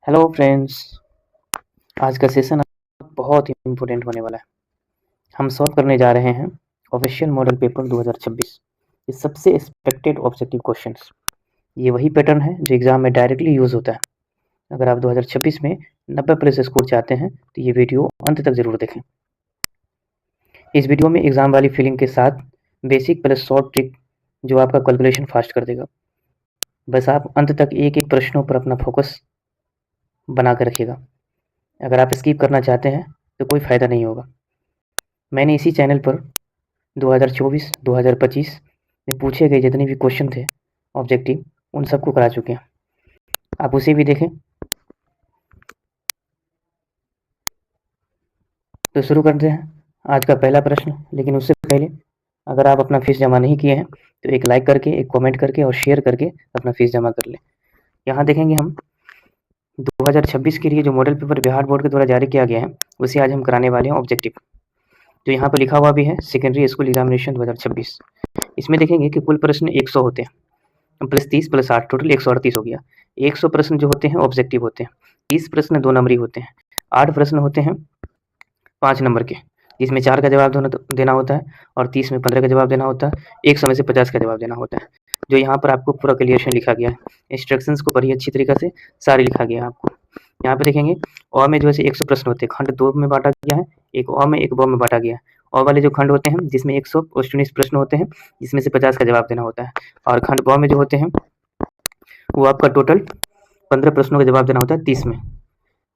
Hello friends. आज का session बहुत ही इम्पोर्टेंट होने वाला है। हम सॉल्व करने जा रहे हैं ऑफिशियल मॉडल पेपर 2026 ये सबसे एक्सपेक्टेड ऑब्जेक्टिव क्वेश्चंस। ये वही पैटर्न है जो एग्ज़ाम में डायरेक्टली यूज़ होता है। अगर आप 2026 में 90+ स्कोर चाहते हैं तो ये वीडियो अंत तक ज़रूर देखें। इस वीडियो में एग्ज़ाम वाली फीलिंग के साथ बेसिक प्लस शॉर्ट ट्रिक जो आपका कैलकुलेशन फास्ट कर देगा। बस आप अंत तक एक एक प्रश्नों पर अपना फोकस बना कर रखिएगा। अगर आप स्किप करना चाहते हैं तो कोई फ़ायदा नहीं होगा। मैंने इसी चैनल पर 2024, 2025 में पूछे गए जितने भी क्वेश्चन थे ऑब्जेक्टिव उन सबको करा चुके हैं। आप उसे भी देखें। तो शुरू करते हैं आज का पहला प्रश्न। लेकिन उससे पहले अगर आप अपना फीस जमा नहीं किए हैं तो एक लाइक करके, एक कमेंट करके और शेयर करके अपना फीस जमा कर लें। यहाँ देखेंगे हम 2026 के लिए जो मॉडल पेपर बिहार बोर्ड के द्वारा जारी किया गया है उसे आज हम कराने वाले हैं ऑब्जेक्टिव, जो यहाँ पर लिखा हुआ भी है सेकेंडरी स्कूल एग्जामिनेशन 2026। इसमें देखेंगे कि कुल प्रश्न 100 होते हैं, प्लस 30 प्लस 8 टोटल 138 हो गया। 100 प्रश्न जो होते हैं ऑब्जेक्टिव होते हैं। 30 प्रश्न 2 नंबरी होते हैं। 8 प्रश्न होते हैं 5 नंबर के, जिसमें 4 का जवाब देना होता है और 30 में 15 का जवाब देना होता है। 100 में से 50 का जवाब देना होता है। जो यहाँ पर आपको पूरा क्लियरेशन लिखा गया है। इंस्ट्रक्शंस को पढ़िए अच्छी तरीके से, सारे लिखा गया है आपको। यहाँ पे देखेंगे अ में जो है 100 प्रश्न होते हैं, खंड 2 में बांटा गया है, एक अ में एक ब में बांटा गया है। अ वाले जो खंड होते हैं जिसमें 119 प्रश्न होते हैं, जिसमें से 50 का जवाब देना होता है। और खंड ब में जो होते हैं वो आपका टोटल 15 प्रश्नों का जवाब देना होता है। 30 में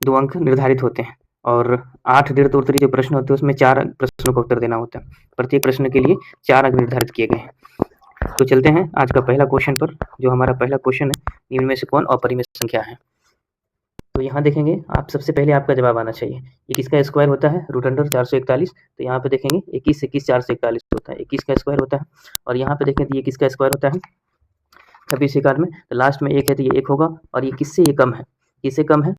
2 अंक निर्धारित होते हैं और 8 दीर्घ उत्तरी जो प्रश्न होते हैं उसमें 4 प्रश्नों का उत्तर देना होता है। प्रत्येक प्रश्न के लिए 4 अंक निर्धारित किए गए हैं। तो चलते हैं आज का पहला क्वेश्चन पर। जो हमारा पहला क्वेश्चन है, निम्न में से कौन अपरिमेय संख्या है। तो यहाँ देखेंगे आप सबसे पहले आपका जवाब आना चाहिए। ये किसका स्क्वायर होता है, रूट अंडर 441। तो यहाँ पे देखेंगे 21 से 21 441 होता है, 21 का स्क्वायर होता है। और यहाँ पे देखें तो ये किसका स्क्वायर होता है, 26 से 1 में तो लास्ट में 1 है तो ये 1 होगा। और ये किससे ये कम है, किससे कम है,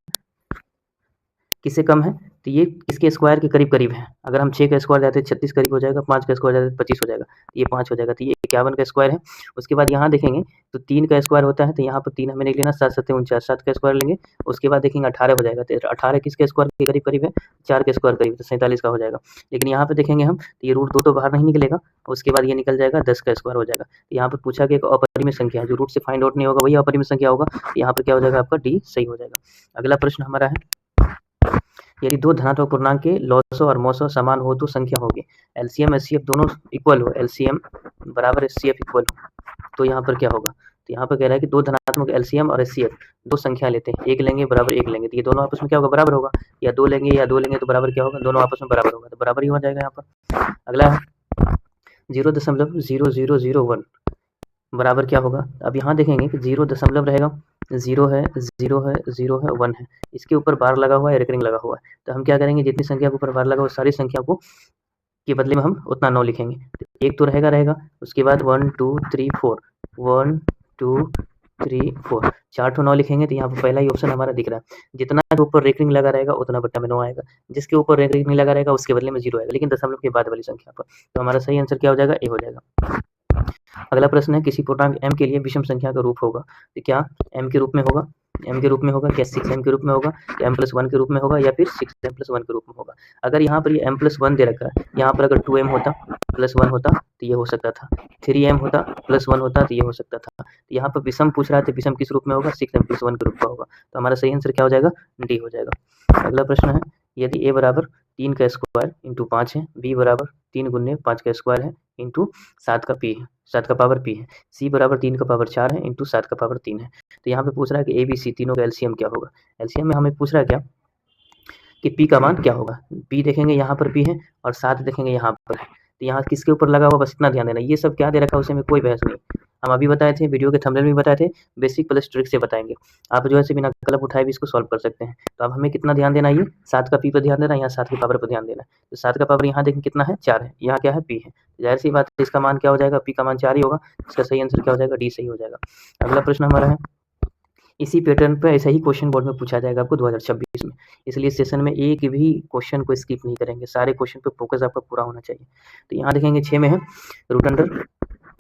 किससे कम है, तो ये इसके स्क्वायर के करीब करीब है। अगर हम 6 का स्क्वायर जाते हैं 36 करीब हो जाएगा, 5 का स्क्वायर जाते हैं 25 हो जाएगा, तो ये 5 हो जाएगा। तो ये 51 का स्क्वायर है। उसके बाद यहाँ देखेंगे तो 3 का स्क्वायर होता है, तो यहाँ पर 3 हमें नहीं लेना, 7 7 49, 7 का स्क्वायर लेंगे। उसके बाद देखेंगे 18 हो जाएगा, तो 18 किसके स्क्वायर के करीब करीब है, 4 के स्क्वायर करीब, तो 47 का हो जाएगा। लेकिन यहाँ पे देखेंगे हम तो ये रूट 2 तो बाहर नहीं निकलेगा, उसके बाद ये निकल जाएगा 10 का स्क्वायर हो जाएगा। यहाँ पर पूछा गया एक अपरिमेय संख्या है, जो रूट से फाइंड आउट नहीं होगा वही अपरिमेय संख्या होगा। यहाँ पर क्या हो जाएगा आपका डी सही हो जाएगा। अगला प्रश्न हमारा है, यदि दो धनात्मक पूर्णांक के लॉसो और मोसो समान हो तो संख्या होगी। एलसीएम एचसीएफ दोनों इक्वल हो, एलसीएम बराबर एचसीएफ इक्वल हो, तो यहाँ पर क्या होगा, तो यहाँ पर कह रहा है कि दो धनात्मक एलसीएम और एचसीएफ दो संख्या लेते हैं, एक लेंगे बराबर एक लेंगे, तो ये दोनों आपस में क्या होगा, बराबर होगा। या दो लेंगे तो बराबर क्या होगा, दोनों आपस में बराबर होगा, तो बराबर ही हो जाएगा यहाँ पर। अगला है 0.0001 बराबर क्या होगा। अब यहाँ देखेंगे कि 0 दशमलव रहेगा, 0 है 0 है 0 है 1 है, इसके ऊपर बार लगा हुआ है, रेकरिंग लगा हुआ है। तो हम क्या करेंगे, जितनी संख्या के ऊपर बार लगा हुआ सारी संख्या को के बदले में हम उतना 9 लिखेंगे। तो एक तो रहेगा, उसके बाद 1 2 3 4 1 2 3 4 4 तो 9 लिखेंगे। तो यहाँ पर पहला ही ऑप्शन हमारा दिख रहा है, जितना के ऊपर रेकरिंग लगा रहेगा उतना बट्टा में 9 आएगा, जिसके ऊपर रेकरिंग नहीं लगा रहेगा उसके बदले में 0 आएगा, लेकिन दशमलव के बाद वाली संख्या पर। तो हमारा सही आंसर क्या हो जाएगा, ए हो जाएगा। अगला प्रश्न है, किसी पूर्णांक m के लिए विषम संख्या का रूप होगा, तो क्या m के रूप में होगा, m के रूप में होगा, क्या 6m के रूप में होगा, क्या m+1 के रूप में होगा, या फिर 6m+1 के रूप में होगा। अगर यहाँ पर ये m+1 दे रखा है, यहाँ पर अगर 2m होता +1 होता तो ये हो सकता था, 3m होता +1 होता तो ये हो सकता था। तो यहाँ पर विषम पूछ रहा है, तो विषम किस रूप में होगा, 6m+1 के रूप का होगा। तो हमारा सही आंसर क्या हो जाएगा, डी हो जाएगा। अगला प्रश्न है, यदि a बराबर 3 का स्क्वायर इंटू 5 है, b बराबर 3 गुने 5 का स्क्वायर है इंटू 7 का p है, 7 का पावर p है, c बराबर 3 का पावर 4 है इंटू 7 का पावर 3 है। तो यहाँ पे पूछ रहा है कि ए बी सी तीनों का एलसीएम क्या होगा। एलसीएम में हमें पूछ रहा है क्या कि p का मान क्या होगा। p देखेंगे यहाँ पर p है और 7 देखेंगे यहाँ पर है, तो यहाँ किसके ऊपर लगा हुआ बस इतना ध्यान देना। ये सब क्या दे रखा है उसे में कोई बहस नहीं, हम अभी बताए थे, वीडियो के थंबनेल में बताए थे, बेसिक प्लस ट्रिक से बताएंगे। आप जो है बिना कलम उठाए भी इसको सॉल्व कर सकते हैं। तो अब हमें कितना ध्यान देना है, ये 7 का p पर ध्यान देना है, यहाँ 7 के पावर पर ध्यान देना है। तो 7 का पावर यहाँ देखें कितना है, 4 है, यहाँ क्या है, p है, जाहिर सी बात है इसका मान क्या हो जाएगा, p का मान 4 ही होगा। इसका सही आंसर क्या हो जाएगा, डी सही हो जाएगा। अगला प्रश्न हमारा है, इसी पैटर्न पर ऐसा ही क्वेश्चन बोर्ड में पूछा जाएगा आपको 2026 में, इसलिए सेशन में एक भी क्वेश्चन को स्किप नहीं करेंगे, सारे क्वेश्चन पे फोकस आपका पूरा होना चाहिए। तो यहाँ देखेंगे 6 में है रूट अंडर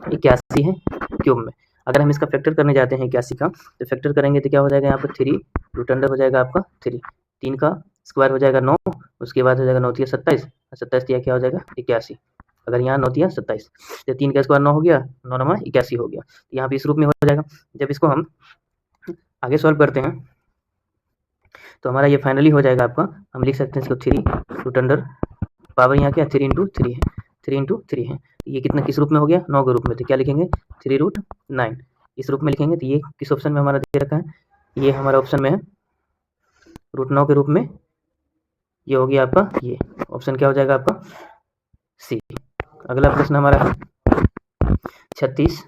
81 है क्यूब में। अगर हम इसका फैक्टर करने जाते हैं 81 का, तो फैक्टर करेंगे तो क्या हो जाएगा, यहाँ पर 3 रूट अंडर हो जाएगा आपका 3, 3 का स्क्वायर हो जाएगा 9, उसके बाद हो जाएगा 9 तिया 27, 27 तिया क्या हो जाएगा 81। अगर यहाँ 9 तिया 27, तो 3 का स्क्वायर 9 हो गया, 9 9 81 हो गया, यहाँ पे इस रूप में हो जाएगा। जब इसको हम आगे सॉल्व करते हैं तो हमारा ये फाइनली हो जाएगा आपका, हम लिख सकते हैं इसको 3 रूट अंडर पावर यहाँ क्या 3 इंटू 3 है, 3 इंटू 3 है, ये कितना किस रूप में हो गया 9 के रूप में, तो क्या लिखेंगे 3 रूट 9 इस रूप में लिखेंगे। तो ये किस ऑप्शन में हमारा दे रखा है, ये हमारा ऑप्शन में है रूट 9 के रूप में, ये हो गया आपका, ये ऑप्शन क्या हो जाएगा आपका सी। अगला प्रश्न हमारा है 36,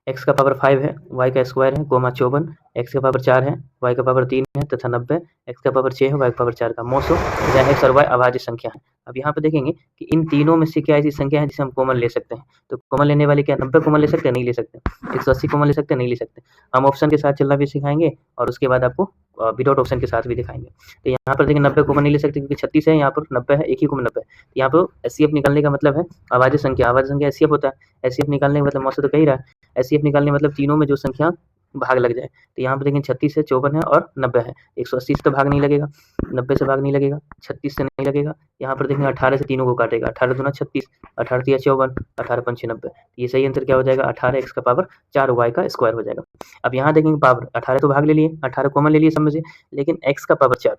एक्स का पावर 5 है, वाई का स्क्वायर है, कोमा 54, एक्स का पावर 4 है, वाई का पावर 3 है तथा 90, एक्स का पावर 6 है, वाई का पावर 4 का मोसो जहाँ एक्स और वाई अभाज्य संख्या है। अब यहाँ पे देखेंगे कि इन तीनों में से क्या ऐसी संख्या है जिसे हम कॉमन ले सकते हैं, तो कॉमन लेने वाले क्या 90 कॉमन ले सकते हैं, नहीं ले सकते, 180 कॉमन ले सकते हैं, नहीं ले सकते। हम ऑप्शन के साथ चलना भी सिखाएंगे और उसके बाद आपको विदाउट ऑप्शन के साथ भी दिखाएंगे। तो यहाँ पर देखिए 90 कॉमन नहीं ले सकते क्योंकि 36 है, यहाँ पर 90 है, एक ही कॉमन 90 है। यहाँ पर एचसीएफ निकालने का मतलब है अभाज्य संख्या, अभाज्य संख्या एचसीएफ होता है, एचसीएफ निकालने का मतलब मौसम तो कह ही रहा है, एचसीएफ निकालने मतलब तीनों में जो संख्या भाग लग जाए। तो यहाँ पर देखें 36 है, 54 है और 90 है, 180 से तो भाग नहीं लगेगा, 90 से भाग नहीं लगेगा, 36 से नहीं लगेगा। यहाँ पर देखेंगे 18 से तीनों को काटेगा, 18 दूना 36, 18 तिया 54, 18 पंचे 90, ये सही आंसर क्या हो जाएगा 18 एक्स का पावर 4 वाई का स्क्वायर हो जाएगा। अब यहाँ देखेंगे पावर 18 तो भाग ले लिए, 18 कॉमन ले लिए समझ से, लेकिन एक्स का पावर 4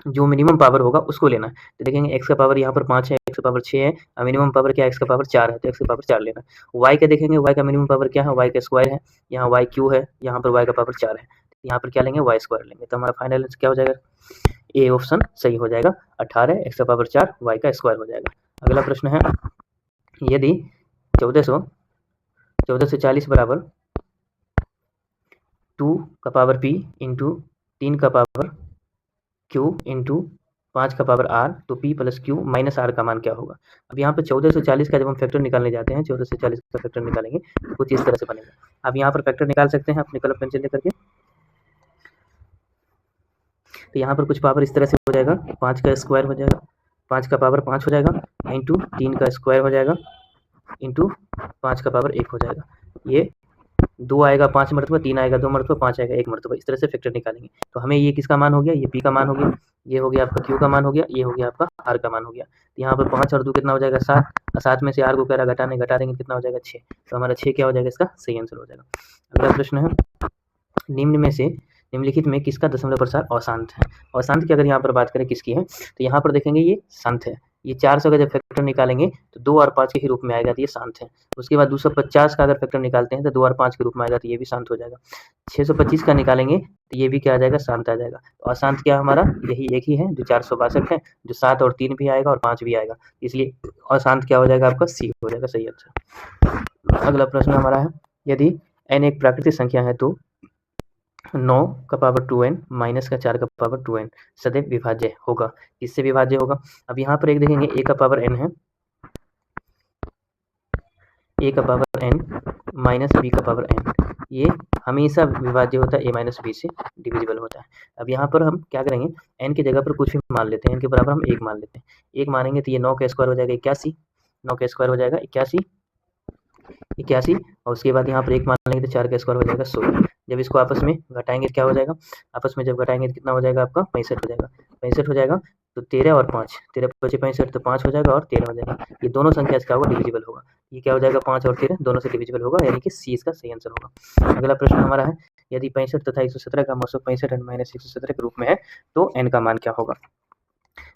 जो मिनिमम पावर होगा उसको लेना है। तो देखेंगे एक्स का पावर यहाँ पर 5 है, एक्स का पावर 6 है, मिनिमम पावर क्या है एक्स का पावर 4 है, तो एक्स का पावर 4 लेना है। वाई का देखेंगे वाई का मिनिमम पावर क्या है, वाई का स्क्वायर है, यहाँ वाई क्यू है, यहाँ पर वाई का पावर 4 है, तो यहाँ पर क्या लेंगे वाई स्क्वायर लेंगे। तो हमारा फाइनल आंसर क्या हो जाएगा, ए ऑप्शन सही हो जाएगा, 18 एक्स का पावर 4 वाई का स्क्वायर हो जाएगा। अगला प्रश्न है यदि 1440 बराबर 2 का पावर p इंटू 3 का पावर q इंटू 5 का पावर r, तो p plus q minus r का मान क्या होगा। अब यहाँ पे 1440 का जब हम फैक्टर निकालने जाते हैं, 1440 का फैक्टर निकालेंगे तो कुछ इस तरह से बनेगा। अब यहाँ पर फैक्टर निकाल सकते हैं अपने कलम पेंसिल लेकर के, तो यहाँ पर कुछ पावर इस तरह से हो जाएगा, 5 का स्क्वायर हो जाएगा, 5 का पावर 5 हो जाएगा इंटू 3 का स्क्वायर हो जाएगा इंटू 5 का पावर 1 हो जाएगा। ये 2 आएगा 5 मरतबा, 3 आएगा 2 मरतबा, 5 आएगा 1 मरतबा, इस तरह से फैक्टर निकालेंगे। तो हमें ये किसका मान हो गया, ये p का मान हो गया, ये हो गया आपका q का मान हो गया, ये हो गया आपका r का मान हो गया। तो यहाँ पर 5 और 2 कितना हो जाएगा 7, और 7 में से r को कह रहा घटाने, घटा देंगे कितना हो जाएगा 6, तो हमारा 6 क्या हो जाएगा इसका सही आंसर हो जाएगा। अगला प्रश्न है निम्न में से निम्नलिखित में किसका दशमलव प्रसार अशांत है। अशांत की अगर यहाँ पर बात करें किसकी है, तो यहाँ पर देखेंगे ये शांत है, ये 400 का जब फैक्टर निकालेंगे तो 2 और 5 के ही रूप में आएगा, तो ये शांत है। उसके बाद 250 का अगर फैक्टर निकालते हैं तो 2 और 5 के रूप में आएगा, तो ये भी शांत हो जाएगा। 625 का निकालेंगे तो ये भी क्या आ जाएगा शांत आ जाएगा। तो अशांत क्या हमारा यही एक ही है जो 462 है, जो 7 और 3 भी आएगा और 5 भी आएगा, इसलिए अशांत क्या हो जाएगा आपका सी हो जाएगा सही आंसर। अगला प्रश्न हमारा है यदि n एक प्राकृतिक संख्या है तो 9 का पावर 2n माइनस का 4 का पावर 2n सदैव विभाज्य होगा, किससे विभाज्य होगा। अब यहाँ पर एक देखेंगे a का पावर n है, a का पावर n माइनस b का पावर n, ये हमेशा विभाज्य होता है a माइनस b से डिविजिबल होता है। अब यहाँ पर हम क्या करेंगे n की जगह पर कुछ भी मान लेते हैं, n के बराबर हम 1 मान लेते हैं, 1 मानेंगे तो ये 9 का स्क्वायर हो जाएगा 81, 9 का स्क्वायर हो जाएगा 81 और उसके बाद यहाँ पर 1 मान लेंगे तो 4 का स्क्वायर हो जाएगा 16। जब इसको आपस में घटाएंगे क्या हो जाएगा, आपस में जब घटाएंगे तो कितना हो जाएगा आपका 65 हो जाएगा, 65 हो जाएगा। तो 13 और 5, 13 पचे 65, तो 5 हो जाएगा और 13 हो जाएगा, ये दोनों संख्या इसका होगा डिविजिबल होगा, ये क्या हो जाएगा 5 और 13 दोनों से डिविजिबल होगा, यानी कि सी इसका सही आंसर होगा। अगला प्रश्न हमारा है यदि 65 तथा 117 का मौसम 65 माइनस 117 के रूप में है तो n का मान क्या होगा।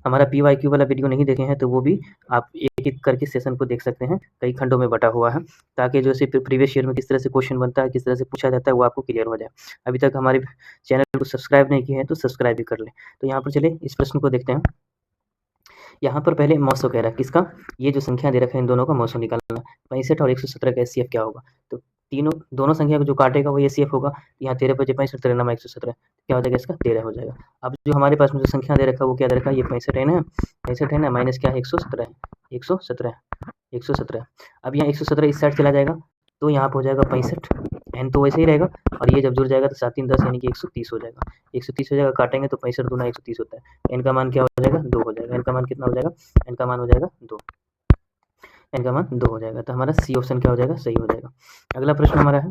हमारा PYQ वाला वीडियो नहीं देखे हैं तो वो भी आप एक एक करके सेशन को देख सकते हैं, कई खंडों में बटा हुआ है, ताकि जो प्रीवियस ईयर में किस तरह से क्वेश्चन बनता है, किस तरह से पूछा जाता है, वो आपको क्लियर हो जाए। अभी तक हमारे चैनल को सब्सक्राइब नहीं किए हैं तो सब्सक्राइब भी कर लें। तो यहाँ पर चले इस प्रश्न को देखते हैं। यहाँ पर पहले मौसम कह रहा है किसका, ये जो संख्या दे रखा है इन दोनों का मौसम निकालना, 65 और 117 का एचसीएफ क्या होगा। तो दोनों संख्या को जो काटेगा वो एचसीएफ होगा, यहाँ 13 पचे 65, 13 नमा 117, क्या हो जाएगा इसका 13 हो जाएगा। अब जो हमारे पास में जो संख्या दे रखा है वो क्या दे रखा है, ये 65 है, 65 है ना, माइनस क्या है 117 है, 117। अब यहाँ 117 इस साइड चला जाएगा तो यहाँ पर हो जाएगा 65, एन तो वैसे ही रहेगा, और ये जब जुड़ जाएगा तो 7 3 10 यानी कि 130 हो जाएगा, 130 हो जाएगा, काटेंगे तो 65 दूना 130 होता है। एन का मान क्या हो जाएगा 2 हो जाएगा, एन का मान कितना हो जाएगा, एन का मान हो जाएगा 2, एन का मान 2 हो जाएगा। तो हमारा सी ऑप्शन क्या हो जाएगा सही हो जाएगा। अगला प्रश्न हमारा है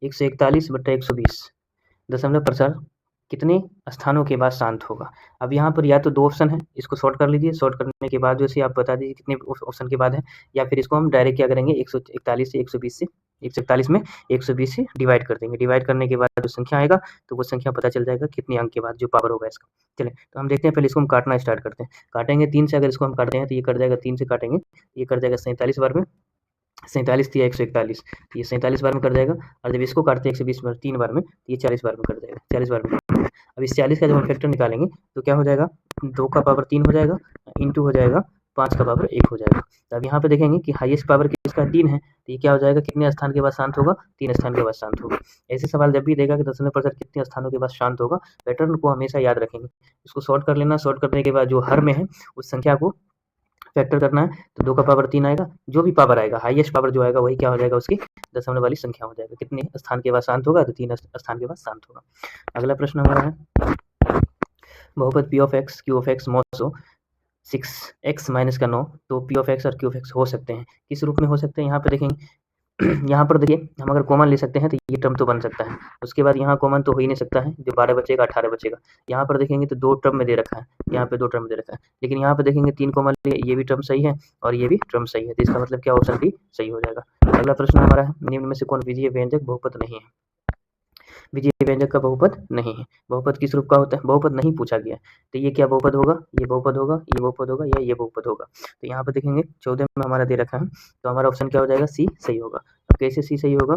141 बट्टा 120 दशमलव प्रसार कितने स्थानों के बाद शांत होगा। अब यहाँ पर या तो 2 ऑप्शन है, इसको सॉर्ट कर लीजिए, सॉर्ट करने के बाद जैसे आप बता दीजिए कितने ऑप्शन के बाद है, या फिर इसको हम डायरेक्ट क्या करेंगे 141 से 120 से 141 में 120 से डिवाइड कर देंगे। डिवाइड करने के बाद जो संख्या आएगा तो वो संख्या पता चल जाएगा कितने अंक के बाद जो पावर होगा इसका। चलिए तो हम देखते हैं, पहले इसको हम काटना स्टार्ट करते हैं। काटेंगे 3 से, अगर इसको हम काटते हैं तो ये कट जाएगा, 3 से काटेंगे ये कट जाएगा 47 बार में, 47 या 141, ये 47 बार में कट जाएगा। और जब इसको काटते हैं 120 बार 3 बार में, तो ये 40 बार में कट जाएगा, 40 बार में। अब इस 40 का जब हम फैक्टर निकालेंगे तो क्या हो जाएगा, 2 का पावर 3 हो जाएगा, इंटू हो जाएगा 5 का पावर 1 हो जाएगा। तो अब यहाँ पे देखेंगे कि हाईएस्ट पावर किसका 3 है, तो ये क्या हो जाएगा, कितने स्थान के बाद शांत होगा, 3 स्थान के बाद शांत होगा। ऐसे सवाल जब भी देगा कि दशमलव प्रसाद कितने स्थानों के बाद शांत होगा, पैटर्न को हमेशा याद रखेंगे। इसको सॉर्ट कर लेना, सॉर्ट करने के बाद जो हर में है उस संख्या को फैक्टर करना है, तो 2 का पावर 3 आएगा, जो भी पावर आएगा हाईएस्ट पावर जो आएगा वही क्या हो जाएगा, उसकी दशमलव वाली संख्या हो जाएगा। कितने स्थान के बाद शांत होगा, तो 3 स्थान के बाद शांत होगा। अगला प्रश्न हमारा है, बहुपद P of X Q of X मॉसो 6x माइनस का 9, तो पी ऑफ एक्स और क्यू ऑफ एक्स हो सकते हैं, किस रूप में हो सकते हैं यहाँ पे देखेंगे। यहाँ पर देखिए हम अगर कॉमन ले सकते हैं तो ये टर्म तो बन सकता है, उसके बाद यहाँ कॉमन तो हो ही नहीं सकता है, जो 12 बचेगा 18 बचेगा। यहाँ पर देखेंगे तो 2 टर्म में दे रखा है, यहाँ पे 2 टर्म दे रखा है, लेकिन यहाँ पे देखेंगे 3 कॉमन लिए, ये भी टर्म सही है और ये भी टर्म सही है, तो इसका मतलब क्या ऑप्शन भी सही हो जाएगा। अगला प्रश्न हमारा है, निम्न में से कौन विजीय व्यंजक बहुपद नहीं है। विजीय व्यंजक का बहुपद नहीं है। बहुपद किस रूप का होता है, बहुपद नहीं पूछा गया है, तो ये क्या बहुपद होगा, ये बहुपद होगा, ये बहुपद होगा या ये बहुपद होगा। तो यहाँ पर देखेंगे 14 में हमारा दे रखा है, तो हमारा ऑप्शन क्या हो जाएगा, सी सही होगा। अब कैसे सी सही होगा,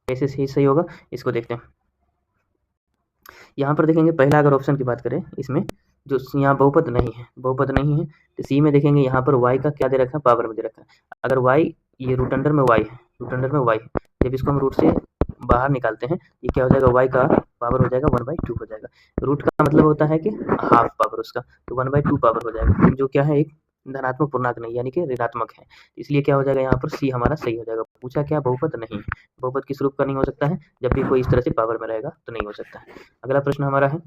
कैसे सी सही होगा इसको देखते हैं। यहाँ पर देखेंगे पहला अगर ऑप्शन की बात करें, इसमें जो यहाँ बहुपद नहीं है, बहुपद नहीं है, तो सी में देखेंगे यहाँ पर y का क्या दे रखा है, पावर में दे रखा है। अगर y ये रूट अंडर में y है, रूट अंडर में y है, जब इसको हम रूट से बाहर निकालते हैं ये क्या हो जाएगा, y का पावर हो जाएगा 1/2 हो जाएगा। रूट का मतलब होता है कि हाफ पावर उसका, तो 1/2 पावर हो जाएगा, जो क्या है एक धनात्मक पूर्णांक नहीं यानी कि ऋणात्मक है, इसलिए क्या हो जाएगा यहाँ पर सी हमारा सही हो जाएगा। पूछा क्या, बहुपद नहीं है। बहुपद किस रूप का नहीं हो सकता है, जब भी कोई इस तरह से पावर में रहेगा तो नहीं हो सकता है। अगला प्रश्न हमारा है,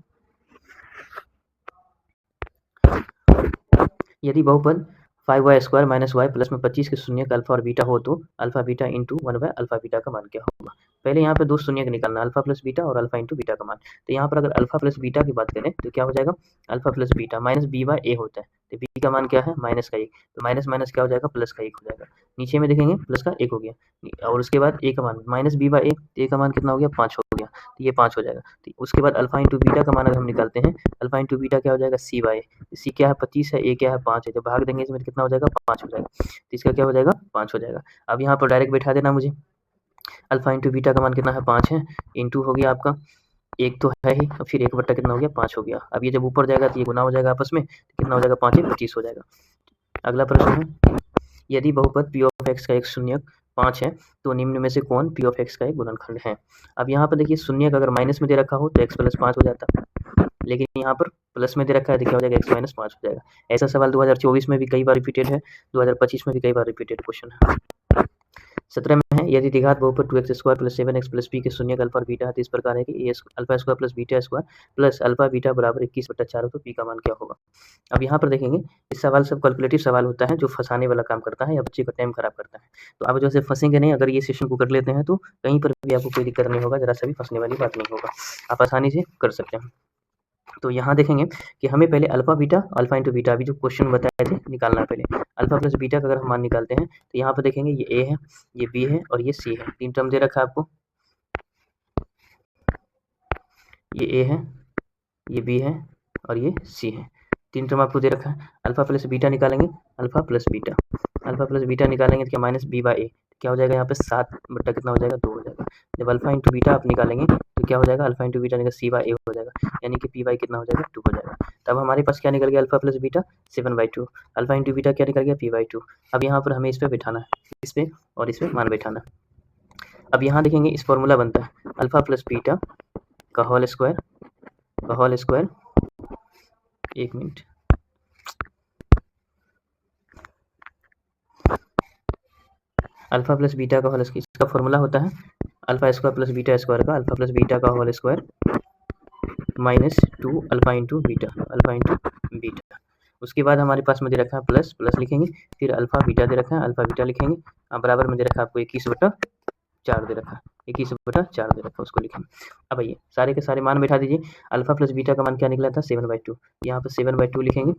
यदि बहुपद 5y² माइनस y प्लस में 25 के शून्यक अल्फा और बीटा हो तो अल्फा बीटा इंटू 1/अल्फा बीटा का मान क्या होगा। पहले यहाँ पे 2 शून्यक निकालना, अल्फा प्लस बीटा और अल्फा इंटू बीटा का मान। तो यहाँ पर अगर अल्फा प्लस बीटा की बात करें तो क्या हो जाएगा, alpha plus beta minus b/a होता है, तो b का मान क्या है, माइनस का 1, तो माइनस माइनस क्या हो जाएगा, प्लस का 1 हो जाएगा। नीचे में देखेंगे प्लस का 1 हो गया, और उसके बाद a का मान माइनस b/a, a का मान कितना हो गया, 5 हो गया, तो ये 5 हो जाएगा। तो उसके बाद अल्फा इंटू बीटा का मान अगर हम निकालते हैं, अल्फा इंटू बीटा क्या हो जाएगा, c/a, c क्या है 25 है, a क्या है 5 है, जब भाग देंगे इसमें कितना हो जाएगा, 5 हो जाएगा, तो इसका क्या हो जाएगा, 5 हो जाएगा। अब यहाँ पर डायरेक्ट बैठा देना मुझे, अल्फा इंटू बीटा का मान कितना है, 5 है, इंटू हो गया आपका 1 तो है ही, और फिर 1 बट्टा कितना हो गया, 5 हो गया। अब ये जब ऊपर जाएगा तो ये गुना हो जाएगा आपस में, तो कितना हो जाएगा, 5 25 हो जाएगा। अगला प्रश्न है, यदि बहुपद पी ऑफ एक्स का एक शून्यक 5 है तो निम्न में से कौन पी ऑफ एक्स का एक गुणनखंड है। अब यहाँ पर देखिए शून्यक अगर माइनस में दे रखा हो तो x प्लस 5 हो जाता, लेकिन यहाँ पर प्लस में दे रखा है तो क्या हो जाएगा, x माइनस 5 हो जाएगा। ऐसा सवाल 2024 में भी कई बार रिपीटेड है, 2025 में भी कई बार रिपीटेड क्वेश्चन है। 17 में है, यदि द्विघात बहुपद 2x² plus 7x plus b के शून्यक अल्फा और बीटा है तो इस प्रकार है कि alpha square plus beta square plus alpha beta बराबर 21/4 हो तो p का मान क्या होगा। अब यहाँ पर देखेंगे इस सवाल सब कैलकुलेटिव सवाल होता है, जो फंसाने वाला काम करता है या बच्चे का टाइम खराब करता है। तो आप जैसे फंसेंगे नहीं, अगर ये सेशन को कर लेते हैं तो कहीं पर भी आपको कोई दिक्कत नहीं होगा, जरा सा भी फंसने वाली बात नहीं होगा, आप आसानी से कर सकते हैं। तो यहाँ देखेंगे कि हमें पहले alpha beta, alpha into beta अभी जो क्वेश्चन बताए थे निकालना है। पहले अल्फा प्लस बीटा का अगर हम मान निकालते हैं तो यहाँ पर देखेंगे ये ए है, ये बी है और ये सी है, 3 टर्म दे रखा है आपको, ये ए है, ये बी है और ये सी है, 3 टर्म आपको दे रखा है। अल्फा प्लस बीटा निकालेंगे, alpha plus beta, alpha plus beta निकालेंगे तो क्या माइनस b/a, क्या हो जाएगा यहाँ पे 7 बट्टा कितना हो जाएगा, 2 हो जाएगा। जब अल्फा इंटू बीटा आप निकालेंगे तो क्या हो जाएगा, अल्फा इंटू बीटा निकल c/a हो जाएगा, यानी कि p/, कितना हो जाएगा, 2 हो जाएगा। तब हमारे पास क्या निकल गया, alpha plus beta 7/2, alpha into beta क्या निकल गया, p/2। अब यहाँ पर हमें इस पर बैठाना है, इस पर और इस पर मान बैठाना। अब यहाँ देखेंगे इस फॉर्मूला बनता है अल्फा प्लस बीटा का whole square, 1 minute, alpha plus beta का होल स्क्वायर, इसका फॉर्मूला होता है alpha square plus beta square का अल्फा प्लस बीटा का whole square minus 2 alpha into beta. उसके बाद हमारे पास में दे रखा है प्लस लिखेंगे, फिर अल्फा बीटा दे रखा है, अल्फा बीटा लिखेंगे, बराबर में दे रखा है आपको 21/4 दे रखा है, 21/4 दे रखा है, उसको लिखेंगे। अब आइए सारे के सारे मान बैठा दीजिए। अल्फा प्लस बीटा का मान क्या निकला था 7/2, यहाँ पर 7/2 लिखेंगे,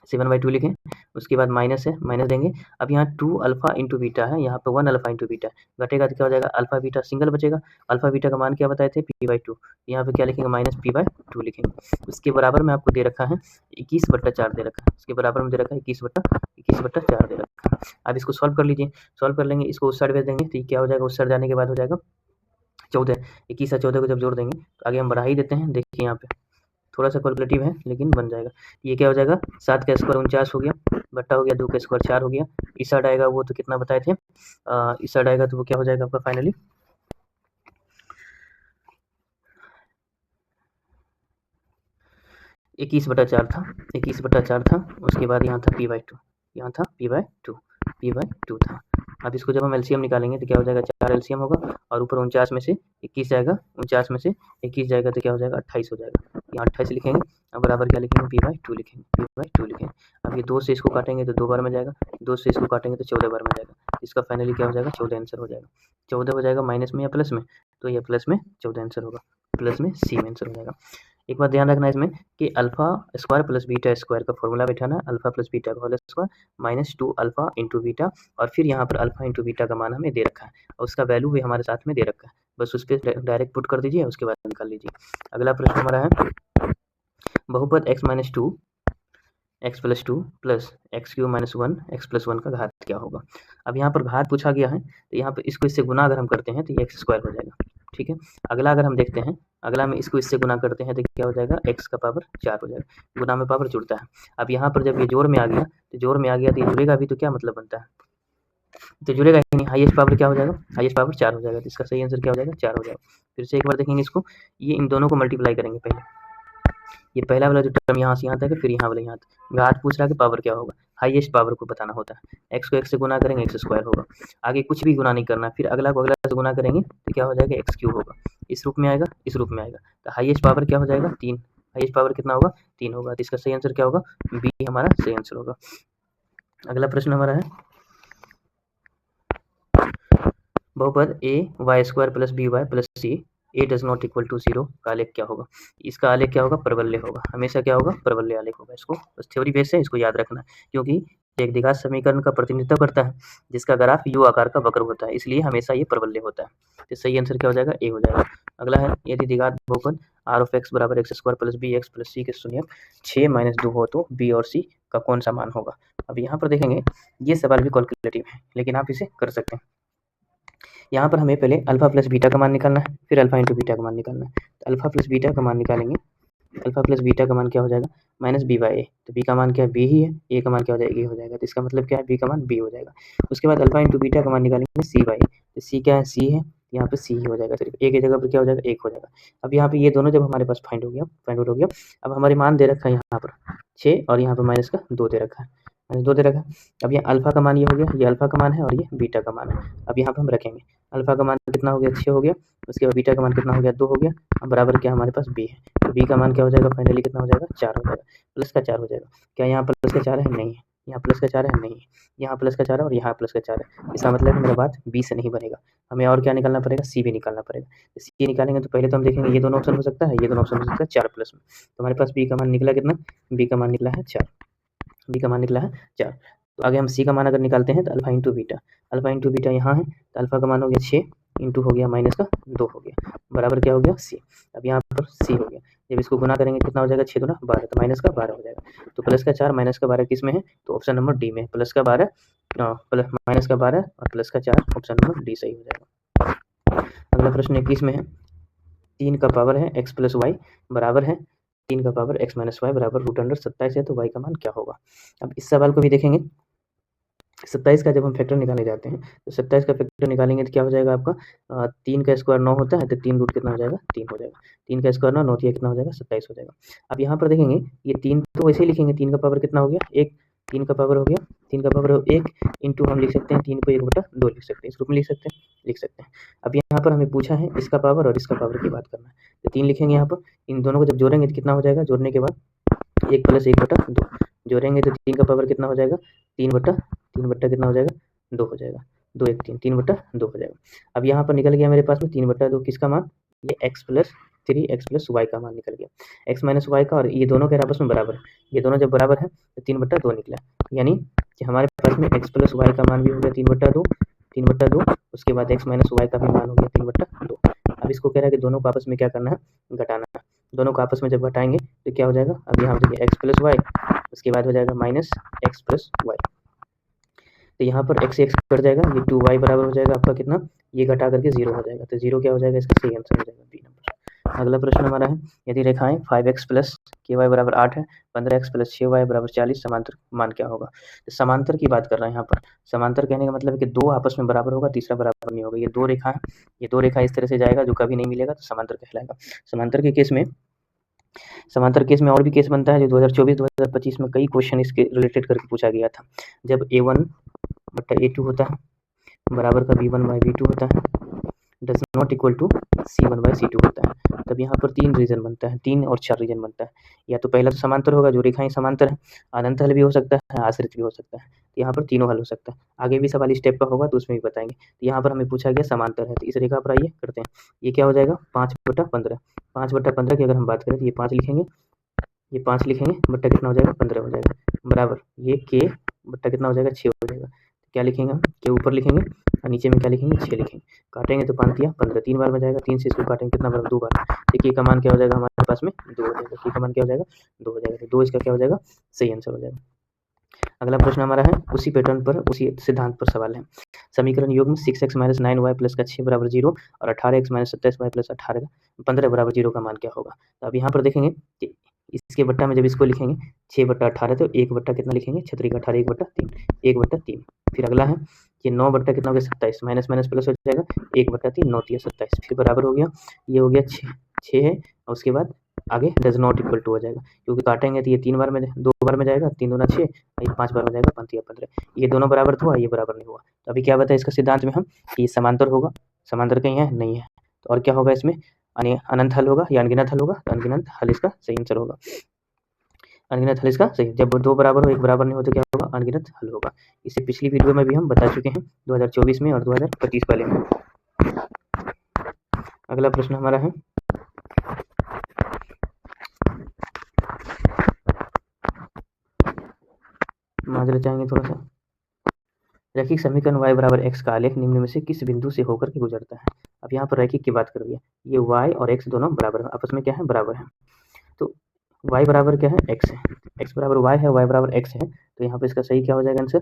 7/2 लिखें। उसके बाद माइनस है, माइनस देंगे। अब यहाँ 2 अल्फा इंटू बीटा है, यहाँ पे 1 अल्फा इंटू बीटा घटेगा तो क्या हो जाएगा, अल्फा बीटा सिंगल बचेगा। अल्फा बीटा का मान क्या बताए थे p/2, यहाँ पे क्या लिखेंगे माइनस p/2 लिखेंगे। उसके बराबर में आपको दे रखा है 21/4 दे रखा है, उसके बराबर में दे रखा है 21/4 दे रखा है। अब इसको सॉल्व कर लीजिए, सॉल्व कर लेंगे, इसको उस साइड भेज देंगे तो क्या हो जाएगा, उस साइड जाने के बाद हो जाएगा 14। 21 और 14 को जब जोड़ देंगे तो आगे हम बढ़ा ही देते हैं। देखिए यहाँ पे थोड़ा सा कैलकुलेटिव है लेकिन बन जाएगा। ये क्या हो जाएगा, 7 का स्क्वायर 49 हो गया, बट्टा हो गया 2 का स्क्वायर 4 हो गया। इस साइड आएगा वो तो कितना बताए थे, इस साइड आएगा तो वो क्या हो जाएगा आपका फाइनली 21/4 था, 21/4 था। उसके बाद यहाँ था p/2, यहाँ था p/2 था। अब इसको जब हम एलसीएम निकालेंगे तो क्या हो जाएगा, 4 एलसीएम होगा और ऊपर 49 में से 21 जाएगा, 49 में से 21 जाएगा तो क्या हो जाएगा 28 हो जाएगा। यहाँ 28 लिखेंगे। अब बराबर क्या लिखेंगे p/2 लिखेंगे, p/2 लिखेंगे। अब ये 2 से इसको काटेंगे तो 2 बार में जाएगा, 2 से इसको काटेंगे तो 14 बार में जाएगा। इसका फाइनली क्या हो जाएगा 14 आंसर हो जाएगा। 14 हो जाएगा माइनस में या प्लस में, तो ये प्लस में 14 आंसर होगा, प्लस में सी में आंसर हो जाएगा। एक बात ध्यान रखना इसमें कि alpha square plus beta square का फॉर्मूला बैठाना है, अल्फा प्लस बीटा का whole square minus 2 alpha into beta, और फिर यहाँ पर अल्फा इंटू बीटा का मान हमें दे रखा है और उसका वैल्यू भी हमारे साथ में दे रखा है। बस उस पर डायरेक्ट पुट कर दीजिए, उसके बाद निकाल लीजिए। अगला प्रश्न हमारा है बहुपद x-2 x+2 plus x³ - 1 x+1 का घात क्या होगा। अब यहाँ पर घात पूछा गया है तो यहाँ पर इसको इससे गुना अगर हम करते हैं तो ये x² हो जाएगा, ठीक है। अगला अगर हम देखते हैं, अगला में इसको इससे गुना करते हैं तो क्या हो जाएगा x का पावर 4 हो जाएगा, गुना में पावर जुड़ता है। अब यहाँ पर जब ये जोड़ में आ गया तो जोड़ में आ गया तो ये जुड़ेगा भी, तो क्या मतलब बनता है, तो जुड़ेगा ही नहीं। हाईएस्ट पावर क्या हो जाएगा, हाईएस्ट पावर 4 हो जाएगा, तो इसका सही आंसर क्या हो जाएगा 4 हो जाएगा। फिर से एक बार देखेंगे इसको, ये इन दोनों को मल्टीप्लाई करेंगे पहले, ये पहला वाला जो टर्म यहाँ से यहाँ तक है, फिर यहाँ वाला यहाँ तक। घात पूछ रहा है कि पावर क्या होगा, हाईएस्ट पावर को बताना होता है। x को x से गुना करेंगे x² होगा, आगे कुछ भी गुना नहीं करना, फिर अगला को अगला से गुना करेंगे तो क्या हो जाएगा x³ होगा, इस रूप में आएगा, इस रूप में आएगा। तो हाईएस्ट पावर क्या हो जाएगा 3, हाईएस्ट पावर कितना होगा 3 होगा, तो इसका सही आंसर क्या होगा बी हमारा सही आंसर होगा। अगला प्रश्न हमारा है बहुपद a² plus by plus c a does not equal to 0 का आलेख क्या होगा। इसका आलेख क्या होगा, परवलय होगा, हमेशा क्या होगा परवलय आलेख होगा। इसको बस थ्योरी बेस है, इसको याद रखना, क्योंकि एक द्विघात समीकरण का प्रतिनिधित्व करता है जिसका ग्राफ यू आकार का वक्र होता है, इसलिए हमेशा ये परवलय होता है। तो सही आंसर क्या हो जाएगा ए हो जाएगा। अगला है यदि द्विघात बहुपद r(x) = x² plus bx plus c के शून्य 6 - 2 हो तो b और c का कौन सा मान होगा। अब यहाँ पर देखेंगे ये सवाल भी कैलकुलेटिव है लेकिन आप इसे कर सकते हैं। यहाँ पर हमें पहले अल्फा प्लस बीटा का मान निकालना है, फिर अल्फा इंटू बीटा का मान निकालना है। तो अल्फा प्लस बीटा का मान निकालेंगे, अल्फा प्लस बीटा का मान क्या हो जाएगा माइनस b/a, तो b का मान क्या है b ही है, a का मान क्या हो जाएगा a हो जाएगा, तो इसका मतलब क्या है b का मान b हो जाएगा। उसके बाद अल्फा इंटू बीटा का मान निकालेंगे c/a, तो c क्या है c है, यहाँ पे c ही हो जाएगा, सिर्फ a की जगह पर क्या हो जाएगा 1 हो जाएगा। अब यहाँ पे ये दोनों जब हमारे पास फाइंड आउट हो गया, अब हमारे मान दे रखा है यहाँ पर 6 और यहाँ पर माइनस का 2 दे रखा है, माइनस 2 दे रखा है। अब ये अल्फा का मान ये हो गया, ये अल्फा का मान है और ये बीटा का मान है। अब यहाँ पर हम रखेंगे अल्फा का मान कितना हो गया 6 हो गया, उसके बाद बीटा का मान कितना हो गया 2 हो गया, अब बराबर क्या हमारे पास b है, तो b का मान क्या हो जाएगा फाइनली कितना हो जाएगा 4 हो जाएगा, प्लस का 4 हो जाएगा। क्या यहाँ प्लस का 4 है, नहीं है, यहाँ प्लस का 4 है, नहीं है, यहाँ प्लस का 4 है और यहाँ प्लस का 4 है। इसका मतलब मेरा बात b से नहीं बनेगा, हमें और क्या निकालना पड़ेगा c भी निकालना पड़ेगा। c निकालेंगे तो पहले तो हम देखेंगे ये दोनों ऑप्शन हो सकता है, ये दोनों ऑप्शन हो सकता है 4 प्लस में, तो हमारे पास b का मान निकला कितना, b का मान निकला है 4, b का मान निकला है 4। तो आगे हम c का मान अगर निकालते हैं तो alpha into beta, alpha into beta यहाँ है तो अल्फा का मान हो गया 6 इंटू हो गया माइनस का 2 हो गया, बराबर क्या हो गया c। अब यहाँ पर c हो गया, जब इसको गुना करेंगे कितना हो जाएगा 6 दूना 12, तो माइनस का 12 हो जाएगा। तो प्लस का 4 माइनस का 12 किस में है, तो ऑप्शन नंबर डी में, प्लस का 12 प्लस माइनस का 12 और प्लस का 4, ऑप्शन नंबर डी सही हो जाएगा। अगला प्रश्न 21 में है 3 का पावर है x प्लस वाई बराबर है 3 का पावर x माइनस वाई बराबर √27 है, तो y का मान क्या होगा। अब इस सवाल को भी देखेंगे, 27 का जब हम फैक्टर निकालने जाते हैं तो 27 का फैक्टर निकालेंगे तो क्या हो जाएगा आपका 3 का स्क्वायर 9 होता है, तो 3 रूट कितना हो जाएगा 3 हो जाएगा, 3 का स्क्वायर 9 कितना हो जाएगा 27 हो जाएगा। अब यहाँ पर देखेंगे ये 3 तो वैसे ही लिखेंगे, 3 का पावर कितना हो गया 1, 3 का पावर हो गया 3 का पावर 1 इंटू हम लिख सकते हैं 3 को 1/2 लिख सकते हैं, इस रूप में लिख सकते हैं। अब यहाँ पर हमें पूछा है इसका पावर और इसका पावर की बात करना है, तो 3 लिखेंगे यहाँ पर, इन दोनों को जब जोड़ेंगे तो कितना हो जाएगा, जोड़ने के बाद 1 + 1/2 जोड़ेंगे तो 3 का पावर कितना हो जाएगा 3 बट्टा कितना हो जाएगा 2 हो जाएगा, 2 1 3, 3/2 हो जाएगा। अब यहाँ पर निकल गया मेरे पास में 3/2 किसका मान, ये x + 3x + y का मान निकल गया। x - y का, और ये दोनों के आपस में बराबर है, ये दोनों जब बराबर है तो 3/2 निकला, यानी कि हमारे पास में x + y का मान भी हो गया 3/2, 3/2, उसके बाद x - y का भी मान हो गया 3/2। अब इसको कह रहा है कि दोनों को आपस में क्या करना है, घटाना है। दोनों को आपस में जब घटाएंगे तो क्या हो जाएगा, अब यहाँ देखिए x + y, उसके बाद हो जाएगा -x + y, तो यहाँ पर x कट जाएगा, ये 2y बराबर हो जाएगा आपका कितना, ये घटा करके 0 हो जाएगा, तो 0 क्या हो जाएगा, इसका सही आंसर हो जाएगा बी नंबर। अगला प्रश्न हमारा है, यदि रेखाएं 5x + ky = 8 है, 15x + 6y = 40, समांतर मान क्या होगा। तो समांतर की बात कर रहे हैं यहाँ पर। समांतर कहने का मतलब है कि दो आपस में बराबर होगा, तीसरा बराबर नहीं होगा। ये दो रेखा इस तरह से जाएगा जो कभी नहीं मिलेगा, तो समांतर कहलाएगा। समांतर केस में और भी केस बनता है, जो 2024-2025 में कई क्वेश्चन इसके रिलेटेड करके पूछा गया था। जब a1/a2 होता है बराबर का b1/b2 होता है, does not equal to c1/c2 होता है, तब यहाँ पर 3 रीजन बनता है, 3 और 4 रीजन बनता है। या तो पहला तो समांतर होगा, जो रेखाएं समांतर है, अनंत हल भी हो सकता है, आश्रित भी हो सकता है, तो यहाँ पर तीनों हल हो सकता है। आगे भी सवाल इस टाइप का होगा तो उसमें भी बताएंगे। तो यहाँ पर हमें पूछा गया समांतर है, तो इस रेखा पर आइए करते हैं। ये क्या हो जाएगा, 5/15, 5/15 की अगर हम बात करें तो ये 5 लिखेंगे, ये 5 लिखेंगे, बट्टा कितना हो जाएगा, 15 हो जाएगा, बराबर ये k बट्टा कितना हो जाएगा, 6 हो जाएगा। क्या लिखेंगे हम, के ऊपर लिखेंगे और नीचे में क्या लिखेंगे, 6 लिखेंगे। काटेंगे तो 5 या 15, 3 बार में जाएगा, 3 से इसको काटेंगे कितना बार, 2 बार। तो k का मान क्या हो जाएगा हमारे पास में, 2 हो जाएगा। k का मान क्या हो जाएगा, 2 हो जाएगा, तो 2 इसका क्या हो जाएगा, सही आंसर हो जाएगा। अगला प्रश्न हमारा है, उसी पैटर्न पर, उसी सिद्धांत पर सवाल है। समीकरण युग्म 6x - 9y + का 6 = 0 और 18x - 27y + 18 15 = 0 का मान क्या होगा। तो अब यहाँ पर देखेंगे कि इसके बट्टा में जब इसको लिखेंगे 6/18, तो 1 बट्टा कितना लिखेंगे, 6 × 18 1/3, 1/3। फिर अगला है कि 9 बट्टा कितना हो गया, 27, माइनस माइनस प्लस हो जाएगा, 1/3, 9 × 27, फिर बराबर हो गया, ये हो गया 6 है, और उसके बाद आगे डज नॉट इक्वल टू हो जाएगा, क्योंकि काटेंगे तो ये 3 बार में, 2 बार में जाएगा, 3 दूना 6, ये 5 बार में जाएगा, 5 या 15, ये दोनों बराबर तो हुआ, ये बराबर नहीं हुआ। तो अभी क्या बताया इसका सिद्धांत में हम कि समांतर होगा, समांतर कहीं है नहीं है, तो और क्या होगा इसमें, अनंत हल होगा या अनगिनत हल होगा, तो अनगिनत हल इसका सही आंसर होगा। अनगिनत हल इसका सही, जब 2 बराबर हो, 1 बराबर नहीं हो तो क्या होगा, अनगिनत हल होगा। इसे पिछली वीडियो में भी हम बता चुके हैं, 2024 में और 2025 वाले में। अगला प्रश्न हमारा है, माजरा चाहेंगे थोड़ा सा। रैखिक समीकरण y = x का आलेख निम्न में से किस बिंदु से होकर के गुजरता है। अब यहाँ पर रैखिक की बात कर रही है, ये y और x दोनों बराबर है, आपस में क्या है, बराबर है। तो y बराबर क्या है, x है, x बराबर y है, y बराबर x है, तो यहाँ पर इसका सही क्या हो जाएगा आंसर,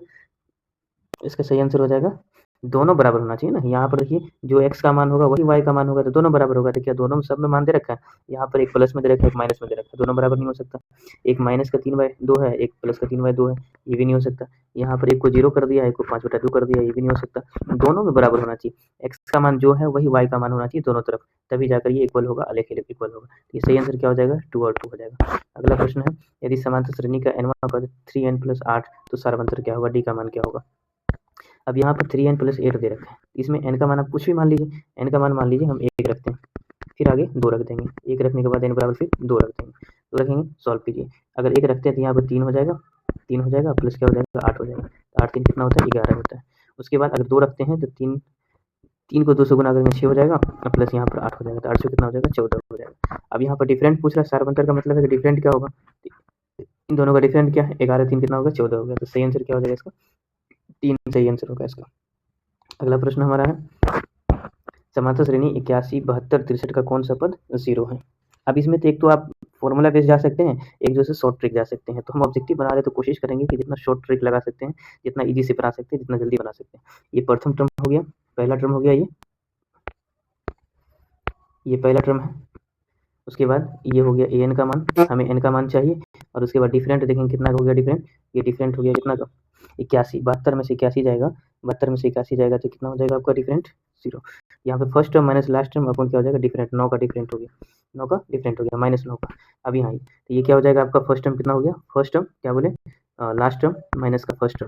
इसका सही आंसर हो जाएगा, दोनों बराबर होना चाहिए ना। यहाँ पर देखिए जो x का मान होगा वही y का मान होगा, तो दोनों बराबर होगा, तो क्या दोनों में सब में मान दे रखा है, यहाँ पर एक प्लस में दे रखा है, एक माइनस में दे रखा है, दोनों बराबर नहीं हो सकता। एक माइनस का 3/2 है, एक प्लस का 3/2 है, ये भी नहीं हो सकता। यहाँ पर एक को 0 कर दिया, एक को 5/2 कर दिया, ये भी नहीं हो सकता। दोनों में बराबर होना चाहिए, x का मान जो है वही y का मान होना चाहिए दोनों तरफ, तभी जाकर ये इक्वल होगा, आलेख इक्वल होगा। ये सही आंसर क्या हो जाएगा, 2 और 2 हो जाएगा। अगला प्रश्न है, यदि समांतर श्रेणी का nवां पद 3n + 8, तो सारवंतर क्या होगा, d का मान क्या होगा। अब यहाँ पर 3n + 8 दे रखा है, इसमें n का मान आप कुछ भी मान लीजिए, n का मान मान लीजिए हम 1 रखते हैं, फिर आगे 2 रख देंगे, 1 रखने के बाद n बराबर फिर 2 रख देंगे, तो रखेंगे, सॉल्व कीजिए। अगर 1 रखते हैं तो यहाँ पर 3 हो जाएगा, 3 हो जाएगा, प्लस क्या हो जाएगा, 8 हो जाएगा, तो 8 3 कितना होता है, 11 होता है। उसके बाद अगर 2 रखते हैं तो 3 को 2 से गुना करेंगे 6 हो जाएगा, प्लस यहाँ पर 8 हो जाएगा, तो 8 से कितना हो जाएगा, 14 हो जाएगा। अब यहाँ पर डिफरेंट पूछ रहा है, सारवंतर का मतलब है कि डिफरेंट क्या होगा, इन दोनों का डिफरेंट क्या है, 11 3 कितना होगा, 14 हो गया, तो सही आंसर क्या हो जाएगा इसका, 3 सही आंसर होगा इसका। अगला प्रश्न हमारा है, समांतर श्रेणी 81 72 63 का कौन सा पद 0 है। अब इसमें तो एक तो आप फॉर्मूला बेस जा सकते हैं, एक जो है शॉर्ट ट्रिक जा सकते हैं, तो हम ऑब्जेक्टिव बना रहे तो कोशिश करेंगे कि जितना शॉर्ट ट्रिक लगा सकते हैं, जितना इजी से बना सकते हैं, जितना जल्दी बना सकते हैं। ये प्रथम टर्म हो गया, पहला टर्म हो गया, ये पहला टर्म है, उसके बाद ये हो गया an का मान, हमें n का मान चाहिए, और उसके बाद डिफरेंट देखेंगे कितना हो गया डिफरेंट, ये डिफरेंट हो गया कितना का, 81, 72 में से 81 जाएगा, 72 में से 81 जाएगा तो कितना हो जाएगा आपका डिफरेंट, 0। यहाँ पे first term minus last term अपन क्या हो जाएगा, डिफरेंट, 9 का डिफरेंट हो गया, 9 का डिफरेंट हो गया, -9 का। अब यहाँ तो ये क्या हो जाएगा आपका, फर्स्ट टर्म कितना हो गया, फर्स्ट टर्म क्या बोले, लास्ट टर्म माइनस का फर्स्ट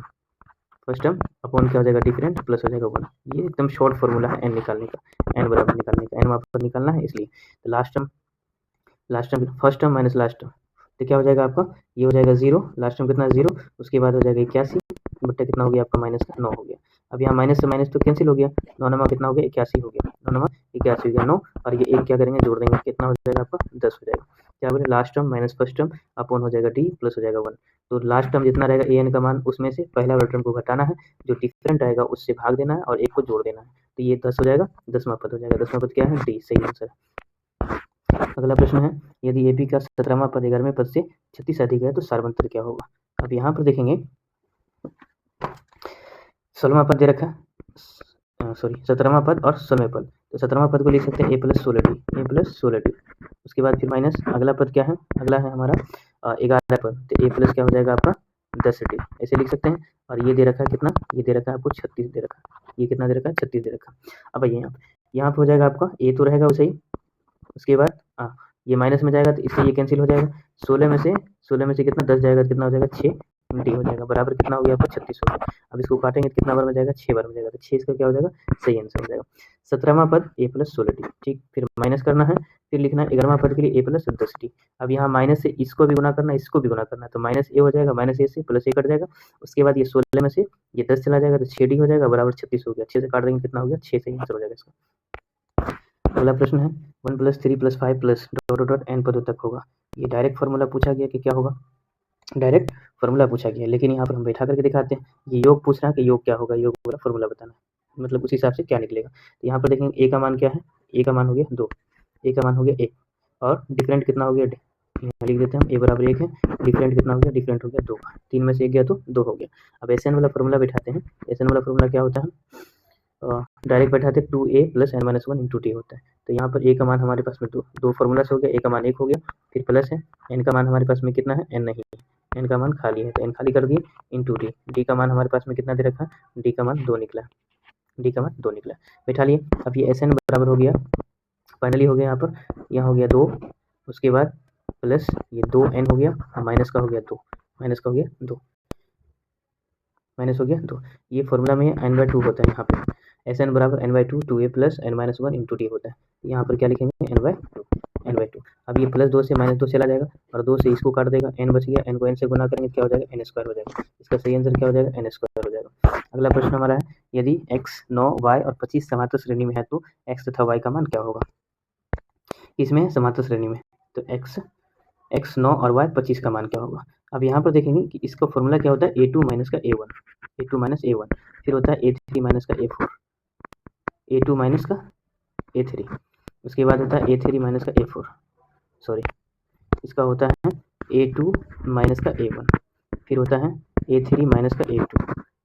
टर्म अपॉन क्या हो जाएगा, डिफरेंट, प्लस हो जाएगा 1। ये एकदम शॉर्ट फॉर्मूला है n निकालने का, n बराबर निकालने का, n वहाँ पर निकालना है, इसलिए तो last term first term minus last term, तो क्या हो जाएगा आपका, ये हो जाएगा 0, लास्ट टर्म कितना 0, उसके बाद हो जाएगा 81 बट्टा कितना हो गया आपका, -9 हो गया। अब यहाँ माइनस से माइनस तो कैंसिल हो गया, 9 नमा कितना हो गया 81 हो गया, 9 नमा 81 हो गया 9, और ये एक क्या करेंगे जोड़ देंगे, कितना हो जाएगा आपका 10 हो जाएगा। क्या बोले last term minus first term upon हो जाएगा डी प्लस हो जाएगा 1। तो लास्ट टर्म जितना रहेगा ए एन का मान उसमें से पहला वाला टर्म को घटाना है, जो डिफरेंट आएगा उससे भाग देना है और एक को जोड़ देना है, तो ये 10 हो जाएगा, 10वां पद हो जाएगा। 10वां पद क्या है डी, सही आंसर है। अगला प्रश्न है यदि ए बी का 17वां पद 11वें पद से 36 अधिक है तो सार्वंतर क्या होगा। अब यहाँ पर देखेंगे 16वां पद दे रखा है, सॉरी 17वां पद और 16वें पद, तो 17वां पद को लिख सकते हैं ए प्लस 16 डी। उसके बाद फिर माइनस अगला पद क्या है, अगला है हमारा 11 पद, तो ए प्लस क्या हो जाएगा आपका 10 डी, ऐसे लिख सकते हैं। और ये दे रखा है कितना, ये दे रखा है आपको 36 दे रखा है, ये कितना दे रखा है 36 दे रखा है। अब आइए यहाँ पे हो जाएगा आपका ए तो रहेगा वैसे ही, उसके बाद ये माइनस में जाएगा तो इससे ये कैंसिल हो जाएगा, 16 में से कितना 10 जाएगा, कितना हो जाएगा 6 डी हो जाएगा, बराबर कितना हो गया आपका 36 हो गया। अब इसको काटेंगे तो कितना बार में जाएगा 6 बार में जाएगा, तो 6 इसका क्या हो जाएगा सही आंसर हो जाएगा। 17वां पद ए प्लस 16 डी, ठीक, फिर माइनस करना है, फिर लिखना है 11वां पद के लिए ए प्लस 10 डी। अब यहाँ माइनस से इसको भी गुना करना है, इसको भी गुना करना है, तो माइनस ए हो जाएगा, माइनस ए से प्लस ए कट जाएगा, उसके बाद ये 16 में से ये 10 चला जाएगा तो 6 डी हो जाएगा, बराबर 36 हो गया। 6 से काट देंगे कितना हो गया 6, सही आंसर हो जाएगा इसका। अगला प्रश्न है 1 + 3 + 5 + डॉट डॉट n पदों तक होगा। ये डायरेक्ट फार्मूला पूछा गया कि क्या होगा, डायरेक्ट फार्मूला पूछा गया, लेकिन यहाँ पर हम बैठा करके दिखाते हैं। ये योग पूछ रहा है कि योग क्या होगा, योग पूरा फार्मूला बताना है, मतलब उस हिसाब से क्या निकलेगा। तो यहाँ पर देखेंगे ए का मान क्या है, ए का मान हो गया 2, ए का मान हो गया 1, और डिफरेंट कितना हो गया, यहाँ लिख देते हैं हम, ए बराबर 1 है, डिफरेंट कितना हो गया, डिफरेंट हो गया 2, 3 में से 1 गया तो 2 हो गया। अब एस एन वाला फार्मूला बैठाते हैं, एस एन वाला फार्मूला क्या होता है, डायरेक्ट बैठाते हैं 2a + n - 1 × t होता है। तो यहाँ पर a का मान हमारे पास में दो फार्मूला से हो गया, a का मान 1 हो गया, फिर प्लस है, n का मान हमारे पास में कितना है, n नहीं है, n का मान खाली है तो n खाली कर दिए इंटू डी। डी का मान हमारे पास में कितना दे रखा है, डी का मान 2 निकला, डी का मान 2 निकला, बैठा लिए। अब ये एस एन बराबर हो गया, फाइनली हो गया यहाँ पर, यहाँ हो गया 2, उसके बाद प्लस ये 2n हो गया, माइनस का हो गया 2, माइनस का हो गया 2, माइनस हो गया 2। ये फॉर्मूला में n/2 होता है, यहाँ पे एस एन बराबर n/2 2a + n - 1 × t होता है। यहाँ पर क्या लिखेंगे n/2। अब ये +2 से -2 चला जाएगा और 2 से इसको काट देगा, n बच गया, n को n से गुना करेंगे क्या हो जाएगा n² हो जाएगा। इसका सही आंसर क्या हो जाएगा n² हो जाएगा। अगला प्रश्न हमारा है यदि x 9 y और 25 समांतर श्रेणी में है तो x तथा y का मान क्या होगा। इसमें समांतर श्रेणी में, तो x 9 और y 25 का मान क्या होगा। अब यहाँ पर देखेंगे कि इसका फॉर्मूला क्या होता है, a2 - का a1, a2 - a1, फिर होता है a3 - का a4, a2 - का a3, उसके बाद होता है a3 - का a4, सॉरी इसका होता है a2 - का a1, फिर होता है a3 - का a2,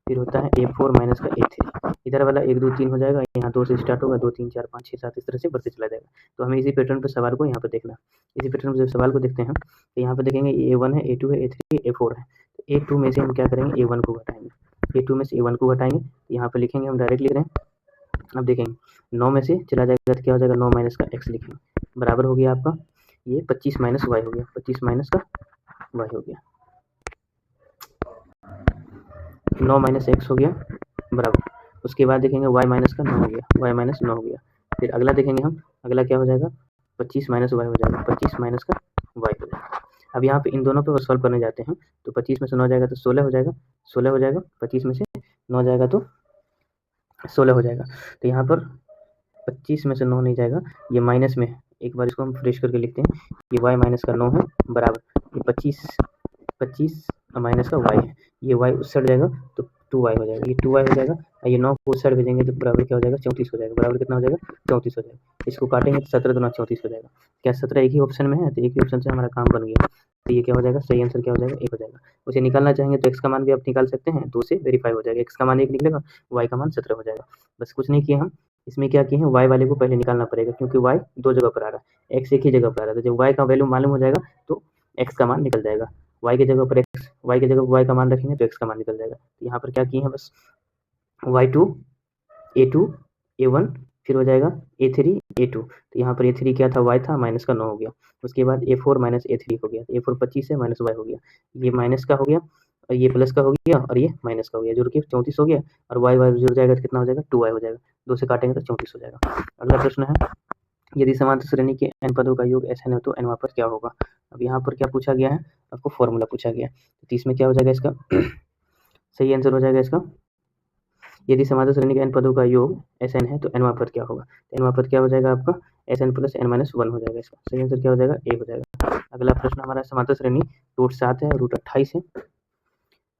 फिर होता है a4 - का a3। इधर वाला 1 2 3 हो जाएगा, यहाँ 2 से स्टार्ट होगा, 2 3 4 5 6 7 इस तरह से बढ़ते चला जाएगा। तो हमें इसी पैटर्न पर सवाल को यहाँ पर देखना, इसी पैटर्न पर जब सवाल को देखते हैं तो यहाँ पर देखेंगे a1 है, a2 है, a3 है, a4 है, तो a2 में से हम क्या करेंगे a1 को घटाएंगे, a2 में से a1 को घटाएंगे, यहाँ पर लिखेंगे हम डायरेक्ट लिख रहे हैं। अब देखेंगे 9 में से चला जाएगा तो क्या हो जाएगा, 9 - का x लिखेंगे, बराबर हो गया आपका ये 25 - y हो गया, 25 - का y हो गया, 9 - x हो गया बराबर। उसके बाद देखेंगे y - का 9 हो गया, y - 9 हो गया। फिर अगला देखेंगे हम, अगला क्या हो जाएगा 25 - y हो जाएगा, 25 - का y हो जाएगा। अब यहाँ पे इन दोनों पे सॉल्व करने जाते हैं, तो 25 में से 9 जाएगा तो 16 हो जाएगा, 16 हो जाएगा, 25 में से 9 जाएगा तो 16 हो जाएगा। तो यहाँ पर 25 में से 9 नहीं जाएगा, ये माइनस में है, एक बार इसको हम फ्रेश करके लिखते हैं, ये y - का 9 है बराबर, ये 25 माइनस का y है, ये y उस साइड जाएगा तो 2y हो जाएगा, ये 2y हो जाएगा, और ये 9 को उस साइड भेजेंगे तो बराबर क्या हो जाएगा 34 हो जाएगा, बराबर कितना हो जाएगा 34 हो जाएगा। इसको काटेंगे तो 17 दूना 34 हो जाएगा। क्या 17 एक ही ऑप्शन में है, तो एक ही ऑप्शन से हमारा काम बन गया, तो ये क्या हो जाएगा सही आंसर क्या हो जाएगा 1 हो जाएगा। उसे निकालना चाहेंगे तो x का मान भी आप निकाल सकते हैं, 2 से वेरीफाई हो जाएगा, x का मान 1 निकलेगा, y का मान 17 हो जाएगा। बस कुछ नहीं किया हम, इसमें क्या किए हैं y वाले को पहले निकालना पड़ेगा, क्योंकि y 2 जगह पर आ रहा है, x एक ही जगह पर आ रहा है, तो जब y का वैल्यू मालूम हो जाएगा तो x का मान निकल जाएगा, y की जगह पर y की जगह y का मान रखेंगे तो x का मान निकल जाएगा। तो यहाँ पर क्या किए हैं बस y2 a2 a1, फिर हो जाएगा a3 a2, तो यहाँ पर a3 क्या था y था, माइनस का 9 हो गया, उसके बाद a4 - a3 हो गया, a4 25 है माइनस y हो गया, ये माइनस का हो गया और ये प्लस का हो गया और ये माइनस का हो गया, जुड़ के 34 हो गया, और y जुड़ जाएगा तो कितना हो जाएगा 2y हो जाएगा, 2 से काटेंगे तो 34 हो जाएगा। अगला प्रश्न है यदि समांतर श्रेणी के n पदों का योग Sn है तो n वहाँ पर क्या होगा। अब यहाँ पर क्या पूछा गया है, आपको फॉर्मूला पूछा गया, तो इसमें क्या हो जाएगा इसका सही आंसर हो जाएगा इसका यदि समांतर श्रेणी के n पदों का योग Sn है तो nवां पद क्या होगा? तो nवां पद क्या हो जाएगा आपका Sn प्लस n माइनस 1 हो जाएगा। इसका सही आंसर क्या हो जाएगा? A हो जाएगा। अगला प्रश्न हमारा समांतर श्रेणी √7 है, √28 है,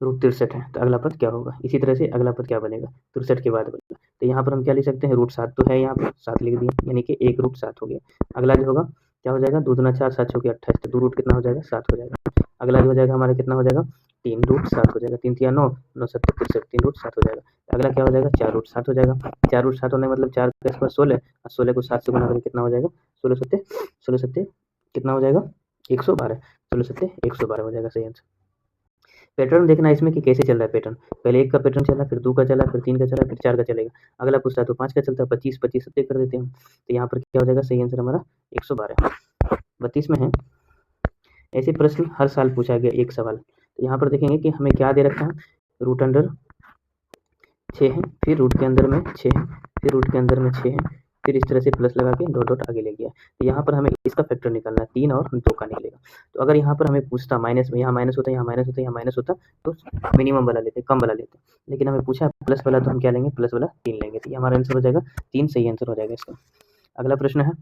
√63 है, तो अगला पद क्या होगा? इसी तरह से अगला पद क्या बनेगा? 63 के बाद बनेगा। तो यहाँ पर हम क्या लिख सकते हैं? √7 तो है, यहाँ पर 7 लिख दिए, यानी कि 1 √7 हो गया। अगला जो होगा क्या हो जाएगा? 2 दूना 4, 7 चौके 28, तो 2 रूट कितना हो जाएगा? 7 हो जाएगा। अगला जो हो जाएगा हमारा कितना हो जाएगा? 3 √7 हो जाएगा। 3 तिया 9, 9 7 63, 3 √7 हो जाएगा। अगला क्या हो जाएगा? 4 √7 हो जाएगा। 4 √7 होने मतलब 4 का स्क्वायर 16, और 16 को 7 से गुना करके कितना हो जाएगा? 16 सत्ते कितना हो जाएगा? 112। 16 सत्ते 112 हो जाएगा सही आंसर। पैटर्न देखना इसमें कि कैसे चल रहा है पैटर्न। पहले 1 का पैटर्न चला, फिर 2 का चला, फिर 3 का चला, फिर 4 का चलेगा। अगला पूछता है तो 5 का चलता है, 25 25 सत्ते कर देते हैं हम। तो यहाँ पर क्या हो जाएगा? सही आंसर हमारा 112। 32 में है, ऐसे प्रश्न हर साल पूछा गया एक सवाल। तो यहाँ पर देखेंगे कि हमें क्या दे रखा है? रूट अंडर 6 है, फिर रूट के अंदर में 6 है, फिर रूट के अंदर में 6 है, फिर इस तरह से प्लस लगा के डॉट डॉट आगे ले गया। तो यहाँ पर हमें इसका फैक्टर निकालना है, 3 और 2 का निकलेगा। तो अगर यहाँ पर हमें पूछता माइनस में, यहाँ माइनस होता, यहाँ माइनस होता, यहाँ माइनस होता, तो मिनिमम वाला लेते, कम वाला लेते। लेकिन हमें पूछा प्लस वाला, तो हम क्या लेंगे? प्लस वाला 3 लेंगे। तो ये हमारा आंसर हो जाएगा 3, सही आंसर हो जाएगा इसका। अगला प्रश्न है,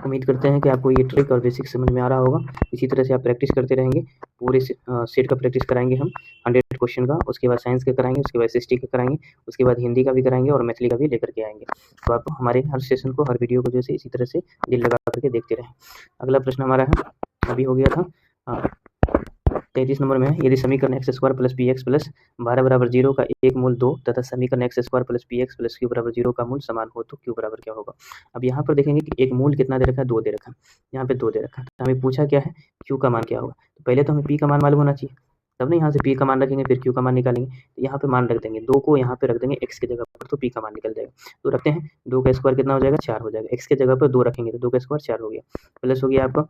उम्मीद करते हैं कि आपको ये ट्रिक और बेसिक समझ में आ रहा होगा। इसी तरह से आप प्रैक्टिस करते रहेंगे। पूरे सेट का प्रैक्टिस कराएंगे हम 100 क्वेश्चन का, उसके बाद साइंस का कराएंगे, उसके बाद SST का कराएंगे, उसके बाद हिंदी का भी कराएंगे और मैथिली का भी लेकर के आएंगे। तो आप हमारे हर सेशन को, हर वीडियो को जो है इसी तरह से दिल लगा करके देखते रहें। अगला प्रश्न हमारा है, अभी हो गया था 33 नंबर में है, यदि समीकरण x square plus B X plus 12 बराबर 0 का एक मूल 2 तथा समीकरण x square plus B X plus Q बराबर 0 का मूल समान हो तो क्यू बराबर क्या होगा? अब यहाँ पर देखेंगे कि एक मूल कितना दे रखा है? 2 दे रखा है, यहाँ पे 2 दे रखा है। तो हमें पूछा क्या है? क्यू का मान क्या होगा? तो पहले तो हमें पी का मान मालूम होना चाहिए, तब ना यहाँ से पी का मान रखेंगे, फिर क्यू का मान निकालेंगे। तो यहाँ पे मान रख देंगे, 2 को यहाँ पे रख देंगे x की जगह पर, तो पी का मान निकल जाएगा। तो रखते हैं, 2 का स्क्वायर कितना हो जाएगा? 4 हो जाएगा। x के जगह पर 2 रखेंगे तो 2 का स्क्वायर 4 हो गया, प्लस हो गया आपका,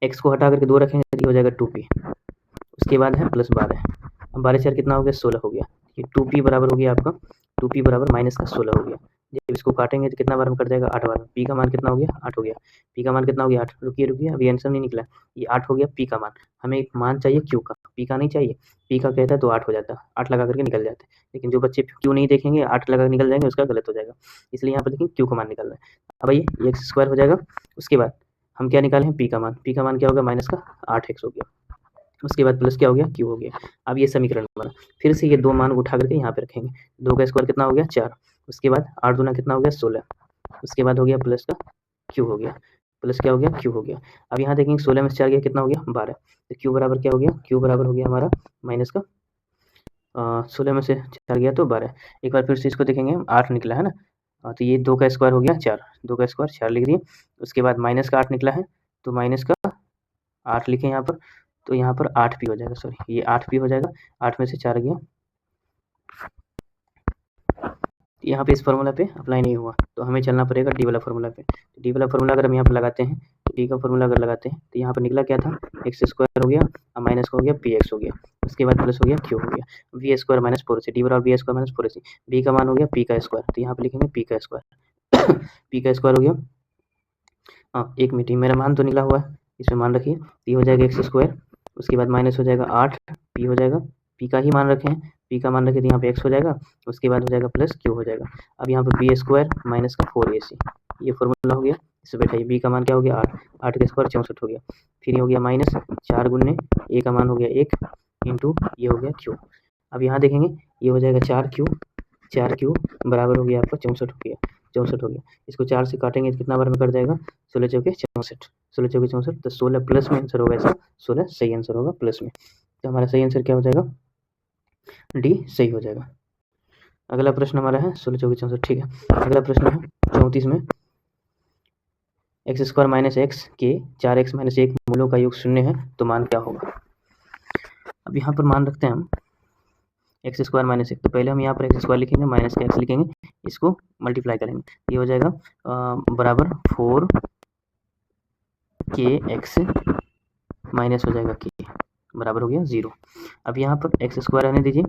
x को हटा करके 2 रखेंगे तो हो जाएगा 2p। उसके बाद है प्लस 12, अब 12 4 कितना हो गया? 16 हो गया। ये 2p बराबर हो गया आपका, 2p बराबर माइनस का 16 हो गया। जब इसको काटेंगे तो कितना बार में कट जाएगा? 8 बार में। p का मान कितना हो गया? 8 हो गया। p का मान कितना हो गया? 8। रुकिए अभी आंसर नहीं निकला, ये 8 हो गया p का मान। हमें एक मान चाहिए q का, p का नहीं चाहिए। p का कहता है तो 8 हो जाता, 8 लगा करके निकल जाते हैं। लेकिन जो बच्चे q नहीं देखेंगे, 8 लगा निकल जाएंगे, उसका गलत हो जाएगा। इसलिए यहाँ पर देखिए q का मान निकल रहा है। अब आइए ये एक्स स्क्वायर हो जाएगा। उसके बाद हम क्या निकाले हैं? p का मान। p का मान क्या होगा? माइनस का 8x हो गया। उसके बाद प्लस क्या हो गया? क्यू हो गया। अब ये समीकरण बना, फिर से ये 2 मान उठा करके यहाँ पे रखेंगे। 2 का स्क्वायर कितना हो गया? 4। उसके बाद 8 दूना कितना हो गया? 16। उसके बाद हो गया प्लस का क्यू हो गया, प्लस क्या हो गया? क्यू हो गया। अब यहाँ देखेंगे 16 में से 4 गया, कितना हो गया? 12। तो क्यू बराबर क्या हो गया? क्यू बराबर हो गया हमारा माइनस का 16 में से 4 गया तो 12। एक बार फिर से इसको देखेंगे, 8 निकला है ना, तो ये 2 का स्क्वायर हो गया 4, 2 का स्क्वायर 4 लिख दिए। उसके बाद माइनस का 8 निकला है, तो माइनस का 8 लिखें यहाँ पर, तो यहाँ पर 8p हो जाएगा, सॉरी ये 8p हो जाएगा। 8 में से 4 गया, यहाँ पे इस फार्मूला पे अप्लाई नहीं हुआ, तो हमें चलना पड़ेगा डी वाला फार्मूला पे। डी वाला फार्मूला अगर हम यहाँ पर लगाते हैं, तो डी का फार्मूला अगर लगाते हैं तो यहाँ पर निकला क्या था? एक्स स्क्वायर हो गया और माइनस का हो गया पी एक्स हो गया। उसके बाद प्लस हो गया क्यू हो गया, B square minus 4c, D बराबर B square minus 4c। B का मान हो गया पी का स्क्वायर, तो यहाँ पर लिखेंगे पी का स्क्वायर। पी का स्क्वायर हो गया, हाँ एक मिनट, मेरा मान तो निकला हुआ है, इसमें मान रखिए। पी हो जाएगा एक्स स्क्वायर, उसके बाद माइनस हो जाएगा 8, पी हो जाएगा, पी का ही मान रखे हैं, पी का मान रखे तो यहाँ पे एक्स हो जाएगा। उसके बाद हो जाएगा प्लस क्यू हो जाएगा। अब यहाँ पर बी स्क्वायर माइनस का 4ac, ये फॉर्मूला हो गया। इसे बैठाइए, बी का मान क्या हो गया? 8, 8 का स्क्वायर 64 हो गया। फिर ये हो गया माइनस 4 गुने ए का मान हो गया 1 इंटू ये हो गया क्यू। अब यहाँ देखेंगे ये हो जाएगा 4 क्यू बराबर हो गया आपका 64 हो गया, 64 हो गया। इसको 4 से काटेंगे तो कितना बार में कट जाएगा? 16 चौके 64, 16 चौके 64, तो 16 प्लस में आंसर होगा ऐसा, 16 सही आंसर होगा प्लस में। तो हमारा सही आंसर क्या हो जाएगा? डी सही हो जाएगा। अगला प्रश्न हमारा है 16 चौके 64, ठीक है। अगला प्रश्न है 34 में, एक्स स्क्वायर माइनस एक्स के 4x माइनस 1 मूलों का योग 0 है तो मान क्या होगा? अब यहाँ पर मान रखते हैं हम एक्स स्क्वायर माइनस 1, तो पहले हम यहाँ पर एक्स स्क्वायर लिखेंगे, माइनस का एक्स लिखेंगे, इसको मल्टीप्लाई करेंगे, ये हो जाएगा बराबर 4kx माइनस हो जाएगा k बराबर हो गया 0। अब यहाँ पर एक्स स्क्वायर रहने दीजिए,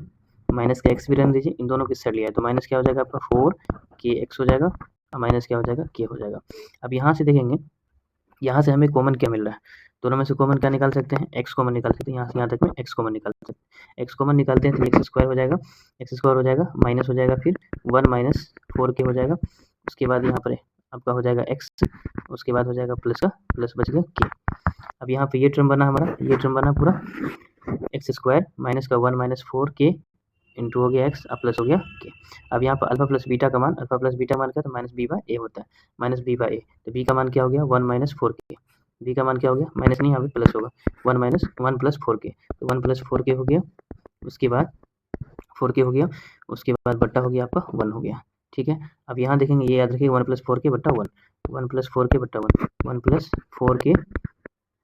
माइनस का एक्स भी रहने दीजिए, इन दोनों की सेट लिया है तो माइनस क्या हो जाएगा आपका 4kx हो जाएगा, और माइनस क्या हो जाएगा? k हो जाएगा। अब यहाँ से देखेंगे यहाँ से हमें कॉमन क्या मिल रहा है, दोनों में से कॉमन क्या निकाल सकते हैं, एक्स कॉमन निकाल सकते हैं। यहाँ से यहाँ तक में एक्स कॉमन निकाल सकते हैं। एक्स कॉमन निकालते हैं तो एक्स स्क्वायर हो जाएगा, एक्स स्क्वायर हो जाएगा, माइनस हो जाएगा, फिर 1 माइनस 4k हो जाएगा। उसके बाद यहाँ पर आपका हो जाएगा एक्स, उसके बाद हो जाएगा प्लस का प्लस बच गया के। अब यहाँ पे ये टर्म बना हमारा, ये टर्म बना पूरा एक्स स्क्वायर माइनस का 1 माइनस 4k इंटू हो गया एक्स अब प्लस हो गया के। अब यहाँ पर अल्फा प्लस बीटा का मान, अल्फा प्लस बीटा मान क्या, तो माइनस बी बाई ए होता है, माइनस बी बाई ए। तो बी का मान क्या हो गया, 1 माइनस 4k। बी का मान क्या हो गया, माइनस नहीं, यहाँ पे प्लस होगा, 1 माइनस 1 प्लस 4k, तो 1 प्लस 4k हो गया। उसके बाद 4k हो गया, उसके बाद बट्टा हो गया आपका 1 हो गया। ठीक है, अब यहाँ देखेंगे, ये याद रखिए 1 प्लस 4k बट्टा 1, 1 प्लस 4k बट्टा 1, 1 प्लस 4k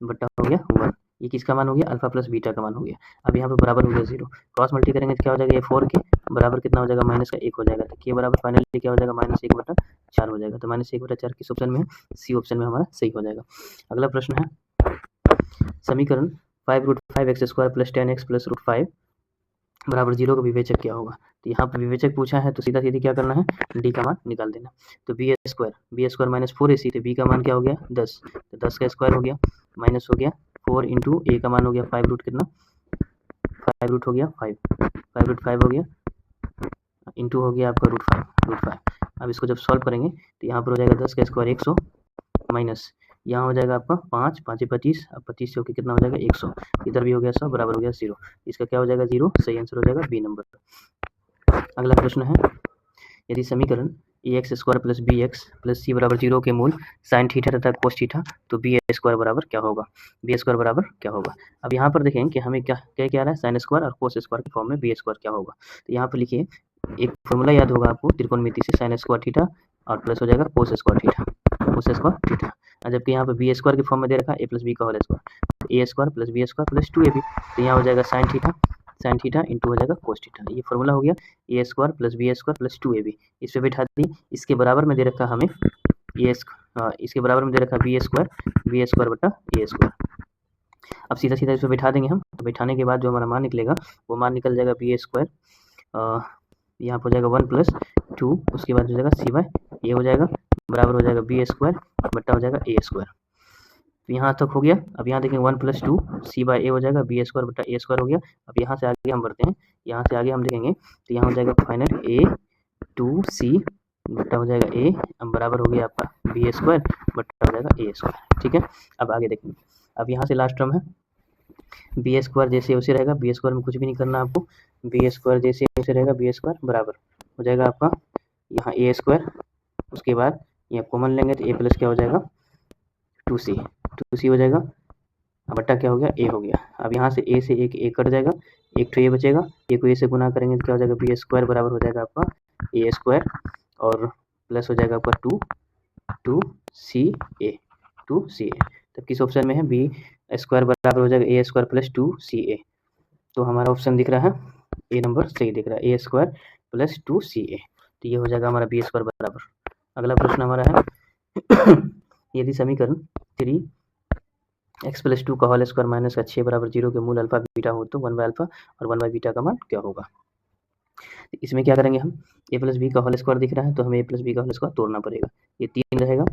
बट्टा हो गया 1। ये किसका मान हो गया, अल्फा प्लस बीटा का मान हो गया। अब यहाँ पे बराबर हो गया 0, क्रॉस मल्टी करेंगे तो क्या हो जाएगा, ये 4k बराबर कितना हो जाएगा, माइनस का 1 हो जाएगा। तो के बराबर फाइनली क्या हो जाएगा, माइनस 1 बटा 4 हो जाएगा। तो माइनस 1 बटा 4 किस ऑप्शन में है, सी ऑप्शन में हमारा सही हो जाएगा। अगला प्रश्न है समीकरण 5√5x square plus 10x plus √5 बराबर 0 का विवेचक क्या होगा। तो यहाँ पर विवेचक पूछा है तो सीधा सीधी क्या करना है, डी का मान निकाल देना। तो बी स्क्वायर माइनस 4ac, तो बी का मान क्या हो गया 10, तो 10 का स्क्वायर हो गया, माइनस हो गया 4 इंटू ए का मान हो गया 5 रूट कितना, 5 रूट हो गया 5, 5 रूट 5 हो गया, इंटू हो गया आपका √5। अब इसको जब सॉल्व करेंगे तो यहाँ पर हो जाएगा 10 का स्क्वायर 100 माइनस यहाँ हो जाएगा आपका 5, 5 25, अब 25 से होकर कितना हो जाएगा 100, इधर भी हो गया 100 बराबर हो गया 0। इसका क्या हो जाएगा 0, सही आंसर हो जाएगा बी नंबर। अगला प्रश्न है यदि समीकरण ax square plus B X plus C बराबर 0 के मूल साइन थीटा तथा कोस थीटा तो बी स्क्वायर बराबर क्या होगा, बी स्क्वायर बराबर क्या होगा। अब यहाँ पर देखें कि हमें क्या क्या क्या आ रहा है, साइन स्क्वायर और कोस स्क्वायर के फॉर्म में बी स्क्वायर क्या होगा। तो यहाँ पर लिखिए, एक फॉर्मूला याद होगा आपको त्रिकोणमिति से, साइन स्क्वायर थीटा और प्लस हो जाएगा cos square theta, cos square theta. जबकि यहाँ पर बी स्क्वायर के फॉर्म में दे रखा है ए प्लस बी का whole square, A square plus B square plus 2ab, तो यहाँ हो जाएगा साइन थीटा इंटू हो जाएगा कोस थीटा। ये फॉर्मूला हो गया A square plus B square plus 2ab। इस पे बैठा दी, इसके बराबर में दे रखा हमें इसके बराबर में दे रखा बी स्क्वायर बटा ए स्क्वायर। अब सीधा सीधा इस पर बैठा देंगे हम, तो बैठाने के बाद जो हमारा मान निकलेगा वो मान निकल जाएगा बी स्क्वायर, यहाँ पर हो जाएगा 1 प्लस 2, उसके बाद हो जाएगा सी बाई ए हो जाएगा, बराबर हो जाएगा बी स्क्वायर बट्टा हो जाएगा ए स्क्वायर। तो यहाँ तक हो गया। अब यहाँ देखेंगे 1 प्लस 2 सी बाई ए हो जाएगा, बी स्क्वायर बटा ए स्क्वायर हो गया। अब यहाँ से आगे हम बढ़ते हैं, यहाँ से आगे हम देखेंगे तो यहाँ हो जाएगा फाइनल ए 2c बट्टा हो जाएगा ए, अब बराबर हो गया आपका बी स्क्वायर बट्टा हो जाएगा ए स्क्वायर। ठीक है, अब आगे देखेंगे, अब यहाँ से लास्ट टर्म है बी स्क्वायर जैसे उसे रहेगा, बी स्क्वायर में कुछ भी नहीं करना आपको, बी स्क्वायर जैसे उसे रहेगा, बी स्क्वायर बराबर हो जाएगा आपका यहाँ ए स्क्वायर, उसके बाद यहाँ कॉमन लेंगे तो ए प्लस क्या हो जाएगा 2c हो जाएगा, बट्टा क्या हो गया ए हो गया। अब यहाँ से ए से एक ए कट जाएगा, एक तो ये बचेगा, ए को ए से गुना करेंगे तो क्या हो जाएगा बी स्क्वायर बराबर हो जाएगा आपका ए स्क्वायर और प्लस हो जाएगा आपका 2c a। तब किस ऑप्शन में है, बी स्क्वायर बराबर हो जाएगा ए स्क्वायर प्लस 2ca। तो हमारा ऑप्शन दिख रहा है ए नंबर सही दिख रहा है, ए स्क्वायर प्लस 2ca। तो ये हो जाएगा हमारा बी स्क्वायर बराबर। अगला प्रश्न हमारा है यदि समीकरण 3x प्लस 2 का होल स्क्वायर माइनस का 6 बराबर 0 के मूल अल्फा बीटा हो तो 1 बाई अल्फा और 1 बाई बीटा का मान क्या होगा। इसमें क्या करेंगे हम, ए प्लस बी का होल स्क्वायर दिख रहा है तो हमें ए प्लस बी का होल स्क्वायर तोड़ना पड़ेगा। ये 3 रहेगा,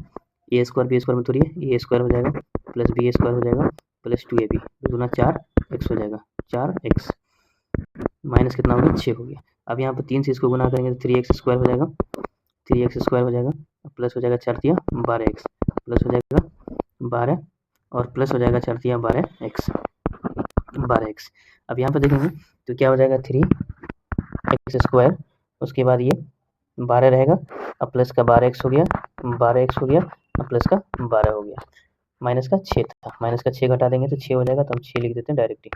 ए स्क्वायर बी स्क्वायर में तोड़िए, ए स्क्वायर हो जाएगा प्लस बी स्क्वायर हो जाएगा प्लस 2ab गुना 4x हो जाएगा, 4x माइनस कितना हो गया 6 हो गया। अब यहाँ पर 3 से इसको गुना करेंगे तो 3x स्क्वायर हो जाएगा, 3x स्क्वायर हो जाएगा प्लस हो जाएगा 4 तिया 12x प्लस हो जाएगा 12 और प्लस हो जाएगा 4 तिया 12x। अब यहाँ पर देखेंगे तो क्या हो जाएगा 3x स्क्वायर, उसके बाद ये 12 रहेगा, अब प्लस का 12x हो गया, 12x हो गया, अब प्लस का 12 हो गया, माइनस का 6 था, माइनस का 6 घटा देंगे तो 6 हो जाएगा, तो हम 6 लिख देते हैं डायरेक्टली,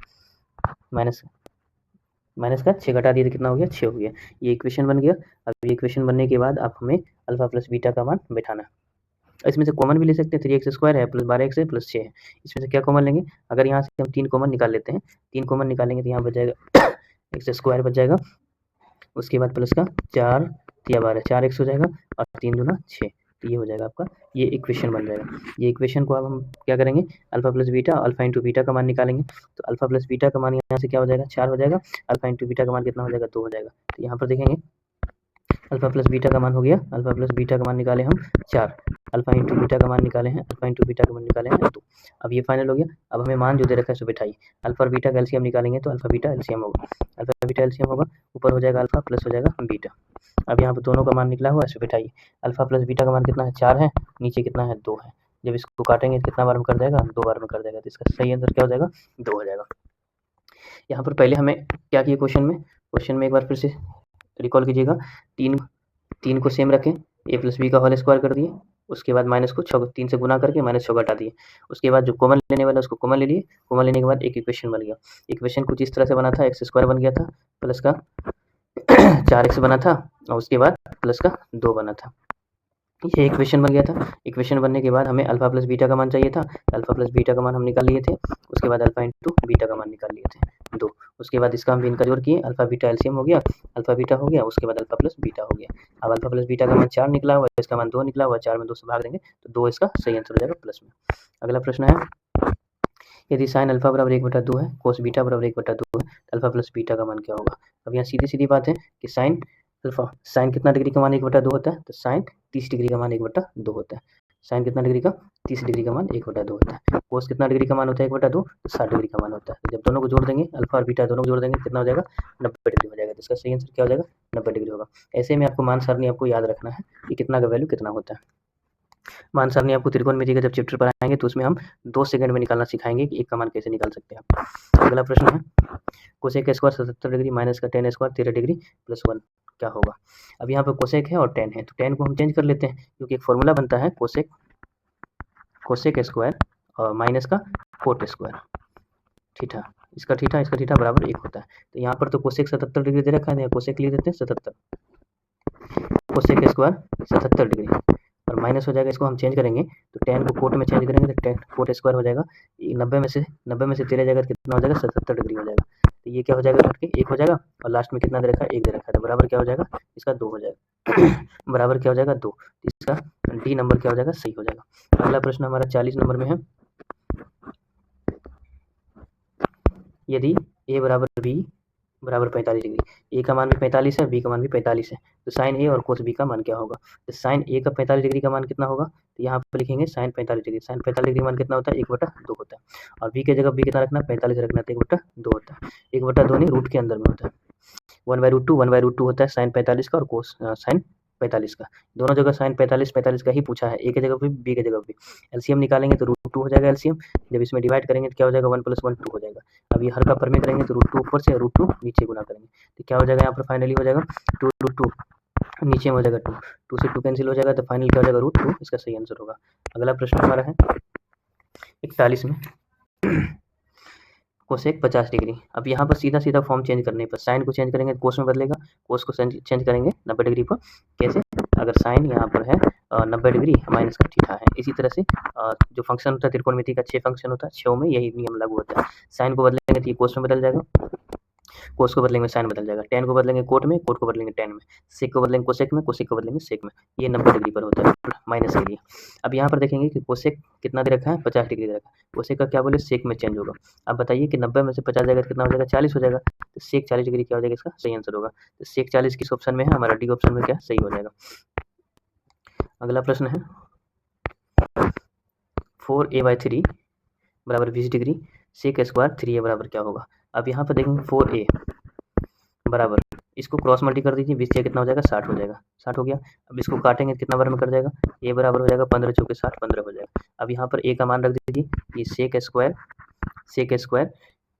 माइनस का 6 घटा दिए तो कितना हो गया 6 हो गया। ये इक्वेशन बन गया। अब ये इक्वेशन बनने के बाद आप हमें अल्फा प्लस बीटा का मान बैठाना, इसमें से कॉमन भी ले सकते हैं, 3x स्क्वायर है प्लस 12x है प्लस 6 है, इसमें से क्या कॉमन लेंगे, अगर यहाँ से हम 3 कॉमन निकाल लेते हैं, 3 कॉमन निकालेंगे तो यहाँ बच जाएगा x स्क्वायर बच जाएगा, उसके बाद प्लस का 4 तिया 12 4x हो जाएगा और 3 दूना 6, तो ये हो जाएगा आपका, ये इक्वेशन बन जाएगा। ये इक्वेशन को अब हम क्या करेंगे, alpha plus beta alpha into beta का मान निकालेंगे, तो अल्फा प्लस बीटा का मान यहाँ से क्या हो जाएगा 4 हो जाएगा, अल्फा इंटू बीटा का मान कितना हो जाएगा 2 हो जाएगा। तो यहाँ पर देखेंगे अल्फा प्लस बीटा का मान हो गया, अल्फा प्लस बीटा का मान निकाले हम 4, अल्फा इंटू बीटा का मान निकाले हैं, अल्फा इंटू बीटा का मान निकाले हैं 2। अब ये फाइनल हो गया। अब हमें मान जो दे रखा है सो बिठाइए। अल्फा और बीटा का एलसीएम निकालेंगे तो अल्फा बीटा एलसीएम होगा, अल्फा बीटा एलसीएम होगा, ऊपर हो जाएगा अल्फा प्लस हो जाएगा बीटा। अब यहाँ पर दोनों का मान निकला हुआ है सो बिठाइए। अल्फा प्लस बीटा का मान कितना है 4 है, नीचे कितना है 2 है। जब इसको काटेंगे तो कितना बार में कर जाएगा 2 बार में कर जाएगा, तो इसका सही आंसर क्या हो जाएगा 2 हो जाएगा। यहाँ पर पहले हमें क्या किया क्वेश्चन में एक बार फिर से रिकॉल कीजिएगा। 3 को सेम रखें, ए प्लस बी का होल स्क्वायर कर दिए, उसके बाद माइनस को 3 से गुना करके माइनस 6 घटा दिए। उसके बाद जो कॉमन लेने वाला उसको कॉमन ले लिए, कॉमन लेने के बाद एक इक्वेशन बन गया। इक्वेशन कुछ इस तरह से बना था, एक्स स्क्वायर बन गया था प्लस का 4x बना था और उसके बाद प्लस का 2 बना था। ये इक्वेशन बन गया था। इक्वेशन बनने के बाद हमें अल्फा प्लस बीटा का मान चाहिए था, अल्फा प्लस बीटा का मान हम निकाल लिए थे। उसके बाद अल्फा इंटू बीटा का मान निकाल लिए थे 2। उसके बाद इसका हम इनका जोड़ किए, अल्फा बीटा एलसीएम हो गया, अल्फा बीटा हो गया, उसके बाद अल्फा प्लस बीटा हो गया। अब अल्फा प्लस बीटा का मान 4 निकला हुआ है, इसका मान 2 निकला हुआ है, 4 में 2 से भाग देंगे तो 2 इसका सही आंसर हो जाएगा प्लस में। अगला प्रश्न है, यदि साइन अल्फा बराबर 1/2 है, कोस बीटा बराबर 1/2 है, अल्फा प्लस बीटा का मान क्या होगा। अब यहाँ सीधी सीधी बात है कि साइन अल्फा, साइन कितना डिग्री का मान 1/2 होता है, तो साइन 30 डिग्री का मान 1/2 होता है। साइन कितना डिग्री का 30 डिग्री का मान 1/2 होता है। कोस कितना डिग्री का मान होता है 1/2, तो 60 डिग्री का मान होता है। जब दोनों को जोड़ देंगे, अल्फा और बीटा दोनों को जोड़ देंगे, कितना हो जाएगा 90 डिग्री हो जाएगा। तो इसका सही आंसर क्या हो जाएगा 90 डिग्री होगा। ऐसे में आपको मान सारणी आपको याद रखना है कि कितना का वैल्यू कितना होता है। मान सारणी आपको त्रिकोणमिति का जब चैप्टर पढ़ाएंगे तो उसमें हम 2 सेकंड में निकालना सिखाएंगे कि एक का मान कैसे निकाल सकते हैं आप। अगला प्रश्न है, कोसेक स्क्वायर 77 डिग्री माइनस का टेन स्क्वायर 13 डिग्री प्लस 1 क्या होगा। अब यहाँ पर कोसेक है और टेन है, तो टेन को हम चेंज कर लेते हैं क्योंकि एक फॉर्मूला बनता है कोसेक स्क्वायर और माइनस का कोट स्क्वायर थीटा, इसका थीटा बराबर 1 होता है। तो यहाँ पर तो कोसेक 77 डिग्री दे रखा है, कोसेक लिख देते हैं 77, कोसेक स्क्वायर 77 डिग्री और माइनस हो जाएगा, इसको हम चेंज करेंगे तो टेन को कोट में चेंज करेंगे तो टेन कोट स्क्वायर हो जाएगा। 90 में से 13 जाएगा तो कितना हो जाएगा 77 डिग्री हो जाएगा। तो ये क्या हो जाएगा घट के 1 हो जाएगा और लास्ट में कितना दे रखा है 1 दे रखा है, तो बराबर क्या हो जाएगा इसका 2 हो जाएगा बराबर क्या हो जाएगा 2। इसका डी नंबर क्या हो जाएगा सही हो जाएगा। अगला प्रश्न हमारा 40 नंबर में है, यदि ए बराबर बी बराबर 45 डिग्री, ए का मान भी 45 है, बी का मान भी 45 है, तो साइन ए और कोस बी का मान क्या होगा। तो साइन ए का 45 डिग्री का मान कितना होगा, तो यहाँ पर लिखेंगे साइन 45 डिग्री, साइन 45 डिग्री मान कितना होता है 1/2 होता है। और बी के जगह बी कितना रखना है 45 रखना है, तो 1/2 होता है। 1/2 नहीं रूट के अंदर में होता है, 1/√2 होता है साइन 45 का और कोस साइन 45 का। दोनों जगह साइन 45 का ही पूछा है, ए के जगह भी बी के जगह भी। एलसीएम निकालेंगे तो √2 हो जाएगा एलसीएम, जब इसमें डिवाइड करेंगे तो क्या हो जाएगा 1 + 1 2 हो जाएगा। अब ये हर का पर में करेंगे तो √2 ऊपर से √2 नीचे गुना करेंगे तो क्या हो जाएगा यहाँ पर फाइनली हो जाएगा 2√2 नीचे में हो जाएगा 2 से 2 कैंसिल हो जाएगा, तो फाइनल क्या हो जाएगा √2, इसका सही आंसर होगा। अगला प्रश्न हमारा है 41 में, कोसेक 50 डिग्री। अब यहाँ पर सीधा सीधा फॉर्म चेंज करने पर साइन को चेंज करेंगे तो कोस में बदलेगा, कोस को चेंज करेंगे 90 डिग्री पर। कैसे, अगर साइन यहाँ पर है 90 डिग्री माइनस का थीटा है, इसी तरह से जो फंक्शन होता है त्रिकोणमिति का 6 फंक्शन होता है, 6 में यही नियम लागू होता है। साइन को बदलेंगे तो ये कोस में बदल जाएगा, कोस को बदलेंगे साइन बदल जाएगा, टेन को बदलेंगे कोट में, कोट को बदलेंगे टेन में, सेक को बदलेंगे कोसेक में, कोसेक को बदलेंगे सेक में। ये 90 डिग्री पर होता है माइनस के लिए। अब यहाँ पर देखेंगे कि कोसेक कितना दे रखा है 50 डिग्री दे रखा है, कोसेक का क्या बोले सेक में चेंज होगा। अब बताइए कि 90 में से 50 जाएगा तो कितना हो जाएगा 40 हो जाएगा, तो सेक 40 डिग्री क्या हो जाएगा इसका सही आंसर होगा। तो सेक 40 किस ऑप्शन में है, हमारा डी ऑप्शन में क्या सही हो जाएगा। अगला प्रश्न है 4a/3 बराबर 20 डिग्री, सेक स्क्वायर 3a बराबर क्या होगा। अब यहाँ पर देखेंगे 4a बराबर, इसको क्रॉस मल्टी कर दीजिए, 20 से कितना हो जाएगा 60 हो जाएगा, 60 हो गया। अब इसको काटेंगे तो कितना बार में कर जाएगा, ए बराबर हो जाएगा 15 चौके 60 15 हो जाएगा। अब यहाँ पर ए का मान रख दीजिए, ये सेक स्क्वायर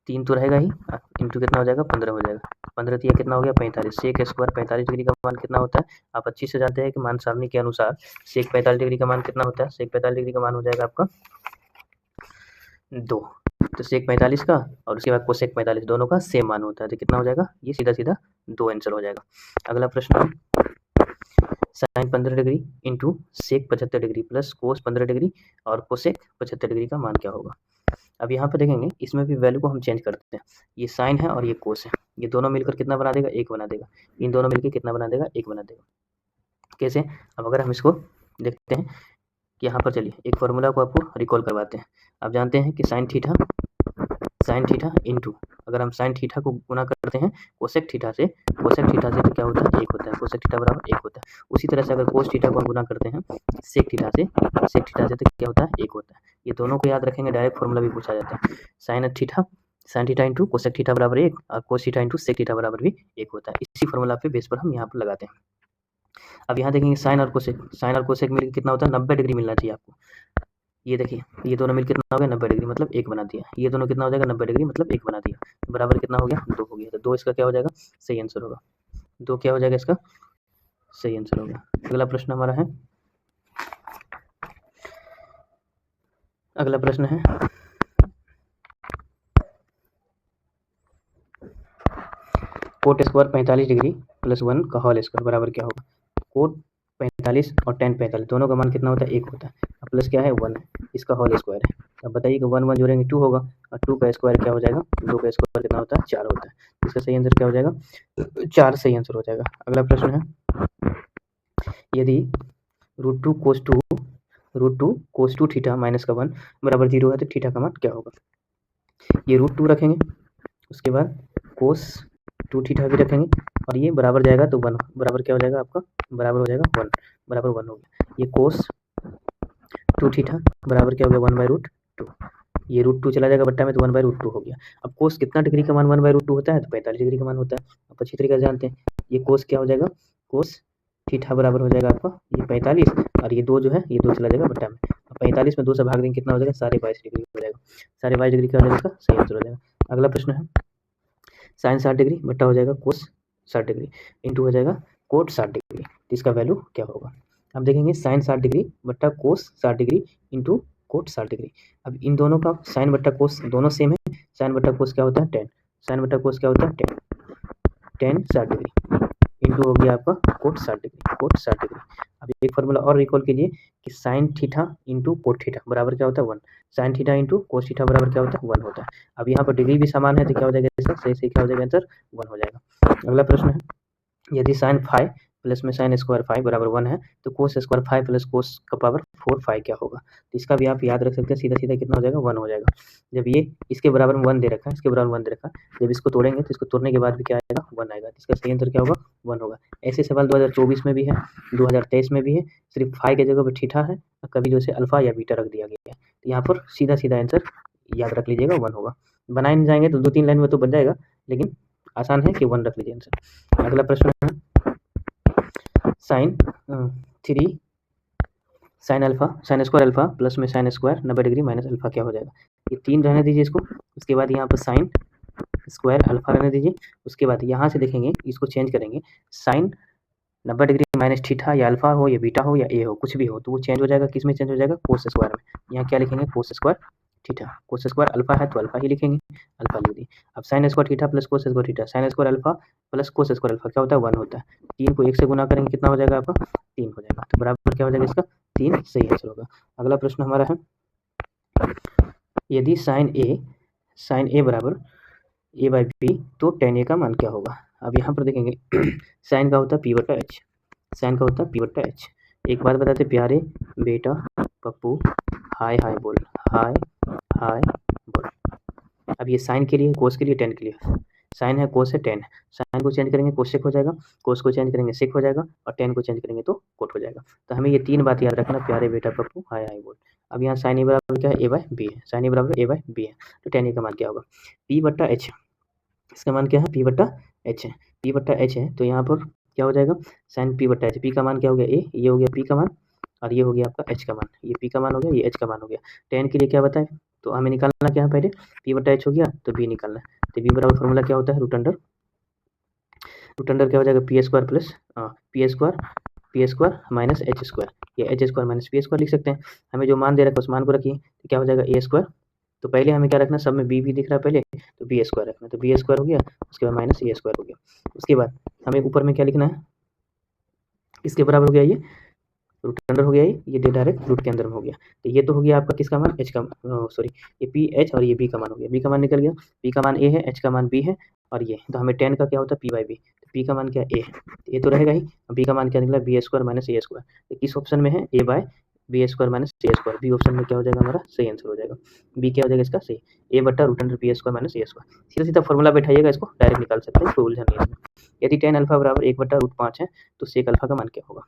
3 तो रहेगा ही, इंटू कितना हो जाएगा 15 हो जाएगा, 15 तो कितना हो गया 45, सेक स्क्वायर 45 डिग्री का मान कितना होता है, आप अच्छी से जानते हैं कि मान सारणी के अनुसार सेक 45 डिग्री का मान कितना होता है, सेक 45 डिग्री का मान हो जाएगा आपका 2, तो सेक 45 का और उसके बाद कोसेक 45 दोनों का सेम मान होता है, तो कितना हो जाएगा ये सीधा सीधा 2 आंसर हो जाएगा। अगला प्रश्न है sine 15 degree into sec 75 degree plus cos 15 degree और कोसेक 75 डिग्री का मान क्या होगा। अब यहाँ पर देखेंगे इसमें भी वैल्यू को हम चेंज करते हैं, ये साइन है और ये कोस है, ये दोनों मिलकर कितना बना देगा 1 बना देगा, इन दोनों मिलकर कितना बना देगा 1 बना देगा। कैसे, अब अगर हम इसको देखते हैं कि यहाँ पर चलिए एक फॉर्मूला को आपको रिकॉल करवाते हैं। आप जानते हैं कि साइन साइन थीटा इंटू, अगर हम साइन थीटा को गुना करते हैं कोसेक थीटा से तो क्या होता है 1 होता है, कोसेक थीटा बराबर 1 होता है। उसी तरह से अगर कोस थीटा को हम गुना करते हैं सेक थीटा से तो क्या होता है 1 होता है। ये दोनों को याद रखेंगे, डायरेक्ट फॉर्मूला भी पूछा जाता है। Sine theta into cosec theta बराबर 1 और cos theta into sec theta बराबर भी 1 होता है। इसी फॉर्मूला पे बेस पर हम यहाँ पर लगाते हैं। अब यहाँ देखेंगे साइन और कोसेक मिलकर कितना होता है 90 डिग्री मिलना चाहिए आपको। ये देखिए ये दोनों मिल कितना हो गया 90 डिग्री, मतलब 1 बना दिया। ये दोनों कितना हो जाएगा 90 डिग्री, मतलब 1 बना दिया। बराबर कितना हो गया 2 हो गया। तो 2 इसका क्या हो जाएगा सही आंसर होगा। 2 क्या हो जाएगा इसका सही आंसर होगा। अगला प्रश्न हमारा है, अगला प्रश्न है कोट स्क्वायर 45 डिग्री प्लस 1 का होल स्क्वायर बराबर क्या होगा। कोट 45 और tan 45 दोनों का मान कितना होता है 1 होता है, और प्लस क्या है 1 है, इसका होल स्क्वायर है। अब बताइए कि 1 1 जोड़ेंगे 2 होगा, और 2 का स्क्वायर क्या हो जाएगा 2 का स्क्वायर कितना होता है 4 होता है। इसका सही आंसर क्या हो जाएगा 4 सही आंसर हो जाएगा। अगला प्रश्न है, यदि √2 cos 2 थीटा माइनस का 1 बराबर 0 है तो थीटा का मान क्या होगा। ये √2 रखेंगे, उसके बाद cos 2 थीटा भी रखेंगे, और ये बराबर जाएगा तो 1 बराबर क्या हो जाएगा आपका बराबर हो जाएगा 1 बराबर 1 हो गया। ये cos 2 थीटा बराबर क्या हो गया 1/√2, ये √2 चला जाएगा बट्टा में तो 1/√2 हो गया। अब कोस कितना डिग्री का मान 1/√2 होता है तो 45 डिग्री का मान होता है, आप अच्छी तरीके से जानते हैं। ये कोस क्या हो जाएगा कोस थीटा बराबर हो जाएगा आपका ये 45, और ये 2 जो है ये 2 चला जाएगा बट्टा में। अब 45 में 2 से भाग देंगे कितना हो जाएगा 22.5 डिग्री हो जाएगा। 22.5 डिग्री क्या हो जाएगा इसका सही आंसर हो जाएगा। अगला प्रश्न है, साइन 60 डिग्री बट्टा हो जाएगा कोस 60 डिग्री इंटू हो जाएगा कोट 60 डिग्री, तो इसका वैल्यू क्या होगा। अब देखेंगे साइन 60 डिग्री बट्टा कोस 60 डिग्री इंटू कोट 60 डिग्री। अब इन दोनों का साइन बट्टा कोस दोनों सेम है, साइन बट्टा कोस क्या होता है 10, साइन बट्टा कोस क्या होता है 10 60 डिग्री इंटू हो गया आपका कोट 60 डिग्री। अब एक फार्मूला और रिकॉल कीजिए कि sign theta into cot theta बराबर क्या होता है 1, sign theta into cos theta बराबर क्या होता है 1 होता है। अब यहाँ पर डिग्री भी समान है तो क्या हो जाएगा इसका सही सही क्या हो जाएगा आंसर 1 हो जाएगा। अगला प्रश्न है, यदि साइन 5 प्लस में साइन स्क्वायर 5 बराबर 1 है तो कोस स्क्वायर 5 प्लस कोस का पावर 4 5 क्या होगा। तो इसका भी आप याद रख सकते हैं, सीधा सीधा कितना हो जाएगा 1 हो जाएगा। जब ये इसके बराबर में 1 दे रखा है, इसके बराबर 1 दे रखा है, जब इसको तोड़ेंगे तो इसको तोड़ने के बाद भी क्या आएगा 1 आएगा। इसका सही आंसर क्या होगा 1 होगा। ऐसे सवाल 2024 में भी है, 2023 में भी है, सिर्फ फाई के जगह पर थीटा है, कभी जो से अल्फा या बीटा रख दिया गया है। तो यहाँ पर सीधा सीधा आंसर याद रख लीजिएगा 1 होगा। बनाए नहीं जाएंगे तो 2-3 लाइन में तो बन जाएगा, लेकिन आसान है कि 1 रख लीजिए आंसर। अगला प्रश्न है, sine 3 sine alpha sine square alpha plus में sine square 90 degree minus alpha क्या हो जाएगा। ये 3 रहने दीजिए इसको, उसके बाद यहाँ पर साइन स्क्वायर अल्फा रहने दीजिए, उसके बाद यहाँ से देखेंगे इसको चेंज करेंगे, साइन 90 डिग्री माइनस थीटा या अल्फा हो या बीटा हो या ए हो कुछ भी हो तो वो चेंज हो जाएगा, किस में चेंज हो जाएगा कोस स्क्वायर में। यहाँ क्या लिखेंगे cos square theta, cos square alpha है तो अल्फा ही लिखेंगे, अल्फा लिख दी। अब sine square theta plus cos square theta, sign square alpha plus cos square alpha क्या होता है 1 होता है। 3 को 1 से गुना करेंगे कितना हो जाएगा आपका 3 हो जाएगा, तो बराबर क्या हो जाएगा इसका 3 सही आंसर होगा। अगला प्रश्न हमारा है, यदि साइन ए बराबर ए बाई बी तो tan ए का मान क्या होगा। अब यहाँ पर देखेंगे साइन का होता है पी बटा एच, साइन का होता है पी बटा एच। एक बात बताते प्यारे बेटा पप्पू हाय हाय बोल, हाय हाय बोल। अब ये साइन के लिए कोस के लिए tan के लिए, साइन है कोस है tan है, साइन को चेंज करेंगे कोसेक हो जाएगा, कोस को चेंज करेंगे सेक हो जाएगा, और tan को चेंज करेंगे तो कोट हो जाएगा। तो हमें ये 3 बात याद रखना, प्यारे बेटा पप्पू हाय हाय बोल। अब यहाँ साइन ए बराबर क्या है ए बाई बी है, साइन ए बराबर ए बाई बी है, तो tan ए का मान क्या होगा पी बट्टा एच, इसका मान क्या है पी बट्टा एच है, पी बट्टा एच है तो यहाँ पर क्या हो जाएगा साइन पी बट्टा एच, पी का मान क्या हो गया ए, ये हो गया पी का मान, और ये हो गया आपका एच का मान, ये पी का मान हो गया ये एच का मान हो गया। tan के लिए क्या बताए तो हमें निकालना क्या है पहले पी बट्टा एच हो गया तो बी निकालना है, तो बी बराबर फॉर्मूला क्या होता है रूट अंडर क्या हो जाएगा P square plus P square minus H square, या H square minus P square लिख सकते हैं। हमें जो मान दे रखा है उस मान को रखिए तो क्या हो जाएगा ए स्क्वायर, तो पहले हमें क्या रखना सब में बी दिख रहा है पहले तो बी स्क्वायर रखना, तो बी स्क्वायर हो गया, उसके बाद माइनस ए स्क्वायर हो गया। उसके बाद हमें ऊपर में क्या लिखना है इसके बराबर हो गया ये रूट अंडर हो गया, ये डायरेक्ट रूट के अंदर में हो गया। तो ये तो हो गया आपका किसका मान एच का सॉरी ये पी एच और ये बी का मान हो गया, बी का मान निकल गया, पी का मान ए है एच का मान बी है, और ये तो हमें tan का क्या होता है पी बाई बी, तो पी का मान क्या ए है, तो ये तो रहेगा ही, बी का मान क्या निकला B square minus A square, तो किस ऑप्शन में है ए बाय बी स्क्वायर माइनस सी स्क्वायर, बी ऑप्शन में क्या हो जाएगा हमारा सही आंसर हो जाएगा। बी क्या हो जाएगा इसका सही, ए बट्टा root under B square minus A square. सीधा सीधा फॉर्मूला बैठाइएगा, इसको डायरेक्ट निकाल सकते हैं, कोई उलझन नहीं है इसमें। यदि tan अल्फा बराबर 1 बट्टा रूट 5 है तो सेक अल्फा का मान क्या होगा,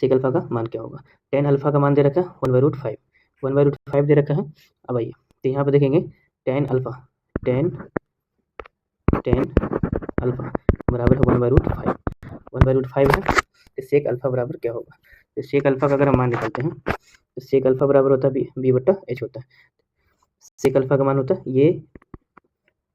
सेक अल्फा का मान क्या होगा। tan अल्फा का मान दे रखा है 1/√5, 1/√5 दे रखा है। अब आइए तो यहाँ पे देखेंगे tan अल्फा, tan अल्फा बराबर है 1/√5, 1/√5 है तो सेक अल्फा बराबर क्या होगा। तो सेक अल्फा का अगर हम मान निकालते हैं तो सेक अल्फा बराबर होता है बी बट्टा एच होता है। सेक अल्फा का मान होता है ये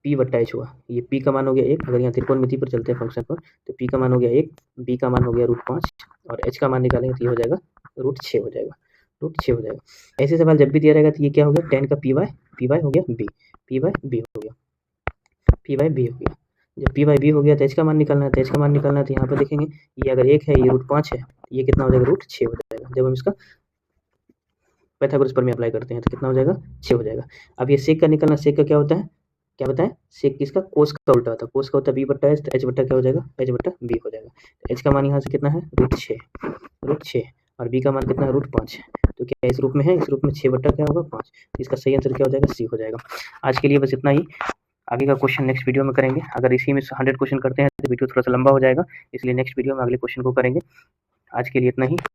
पी बट्टा एच हुआ, ये पी का मान हो गया 1, अगर यहाँ त्रिकोणमिति पर चलते हैं फंक्शन पर तो पी का मान हो गया 1, बी का मान हो गया √5 और एच का मान निकालेंगे तो ये हो जाएगा √6 हो जाएगा, √6 हो जाएगा। ऐसे सवाल जब भी दिया रहेगा तो ये क्या हो गया tan का पी वाई हो गया बी, पी वाई बी हो गया, पी वाई बी हो गया। जब पी वाई बी हो गया तो एच का मान निकालना है, तो एच का मान निकालना है तो यहाँ पर देखेंगे ये अगर 1 है, ये √5 है, ये कितना हो जाएगा √6 हो जाएगा। जब हम इसका पाइथागोरस प्रमेय अप्लाई करते हैं तो कितना हो जाएगा 6 हो जाएगा। अब ये सेक का निकलना, सेक का क्या होता है, क्या बताएं, सेक किसका, कोस का उल्टा होता है, कोस का होता है बी बट्टा एच, तो एच बट्टा क्या हो जाएगा, एच बट्टा बी हो जाएगा। एच का मान यहाँ से कितना है √6 और बी का मान कितना है √5 है, तो क्या इस रूप में है, इस रूप में 6 बट्टा क्या होगा 5, इसका सही आंसर क्या हो जाएगा सी हो जाएगा। आज के लिए बस इतना ही, आगे का क्वेश्चन नेक्स्ट वीडियो में करेंगे। अगर इसी में 100 क्वेश्चन करते हैं तो वीडियो थोड़ा सा लंबा हो जाएगा, इसलिए नेक्स्ट वीडियो में अगले क्वेश्चन को करेंगे। आज के लिए इतना ही।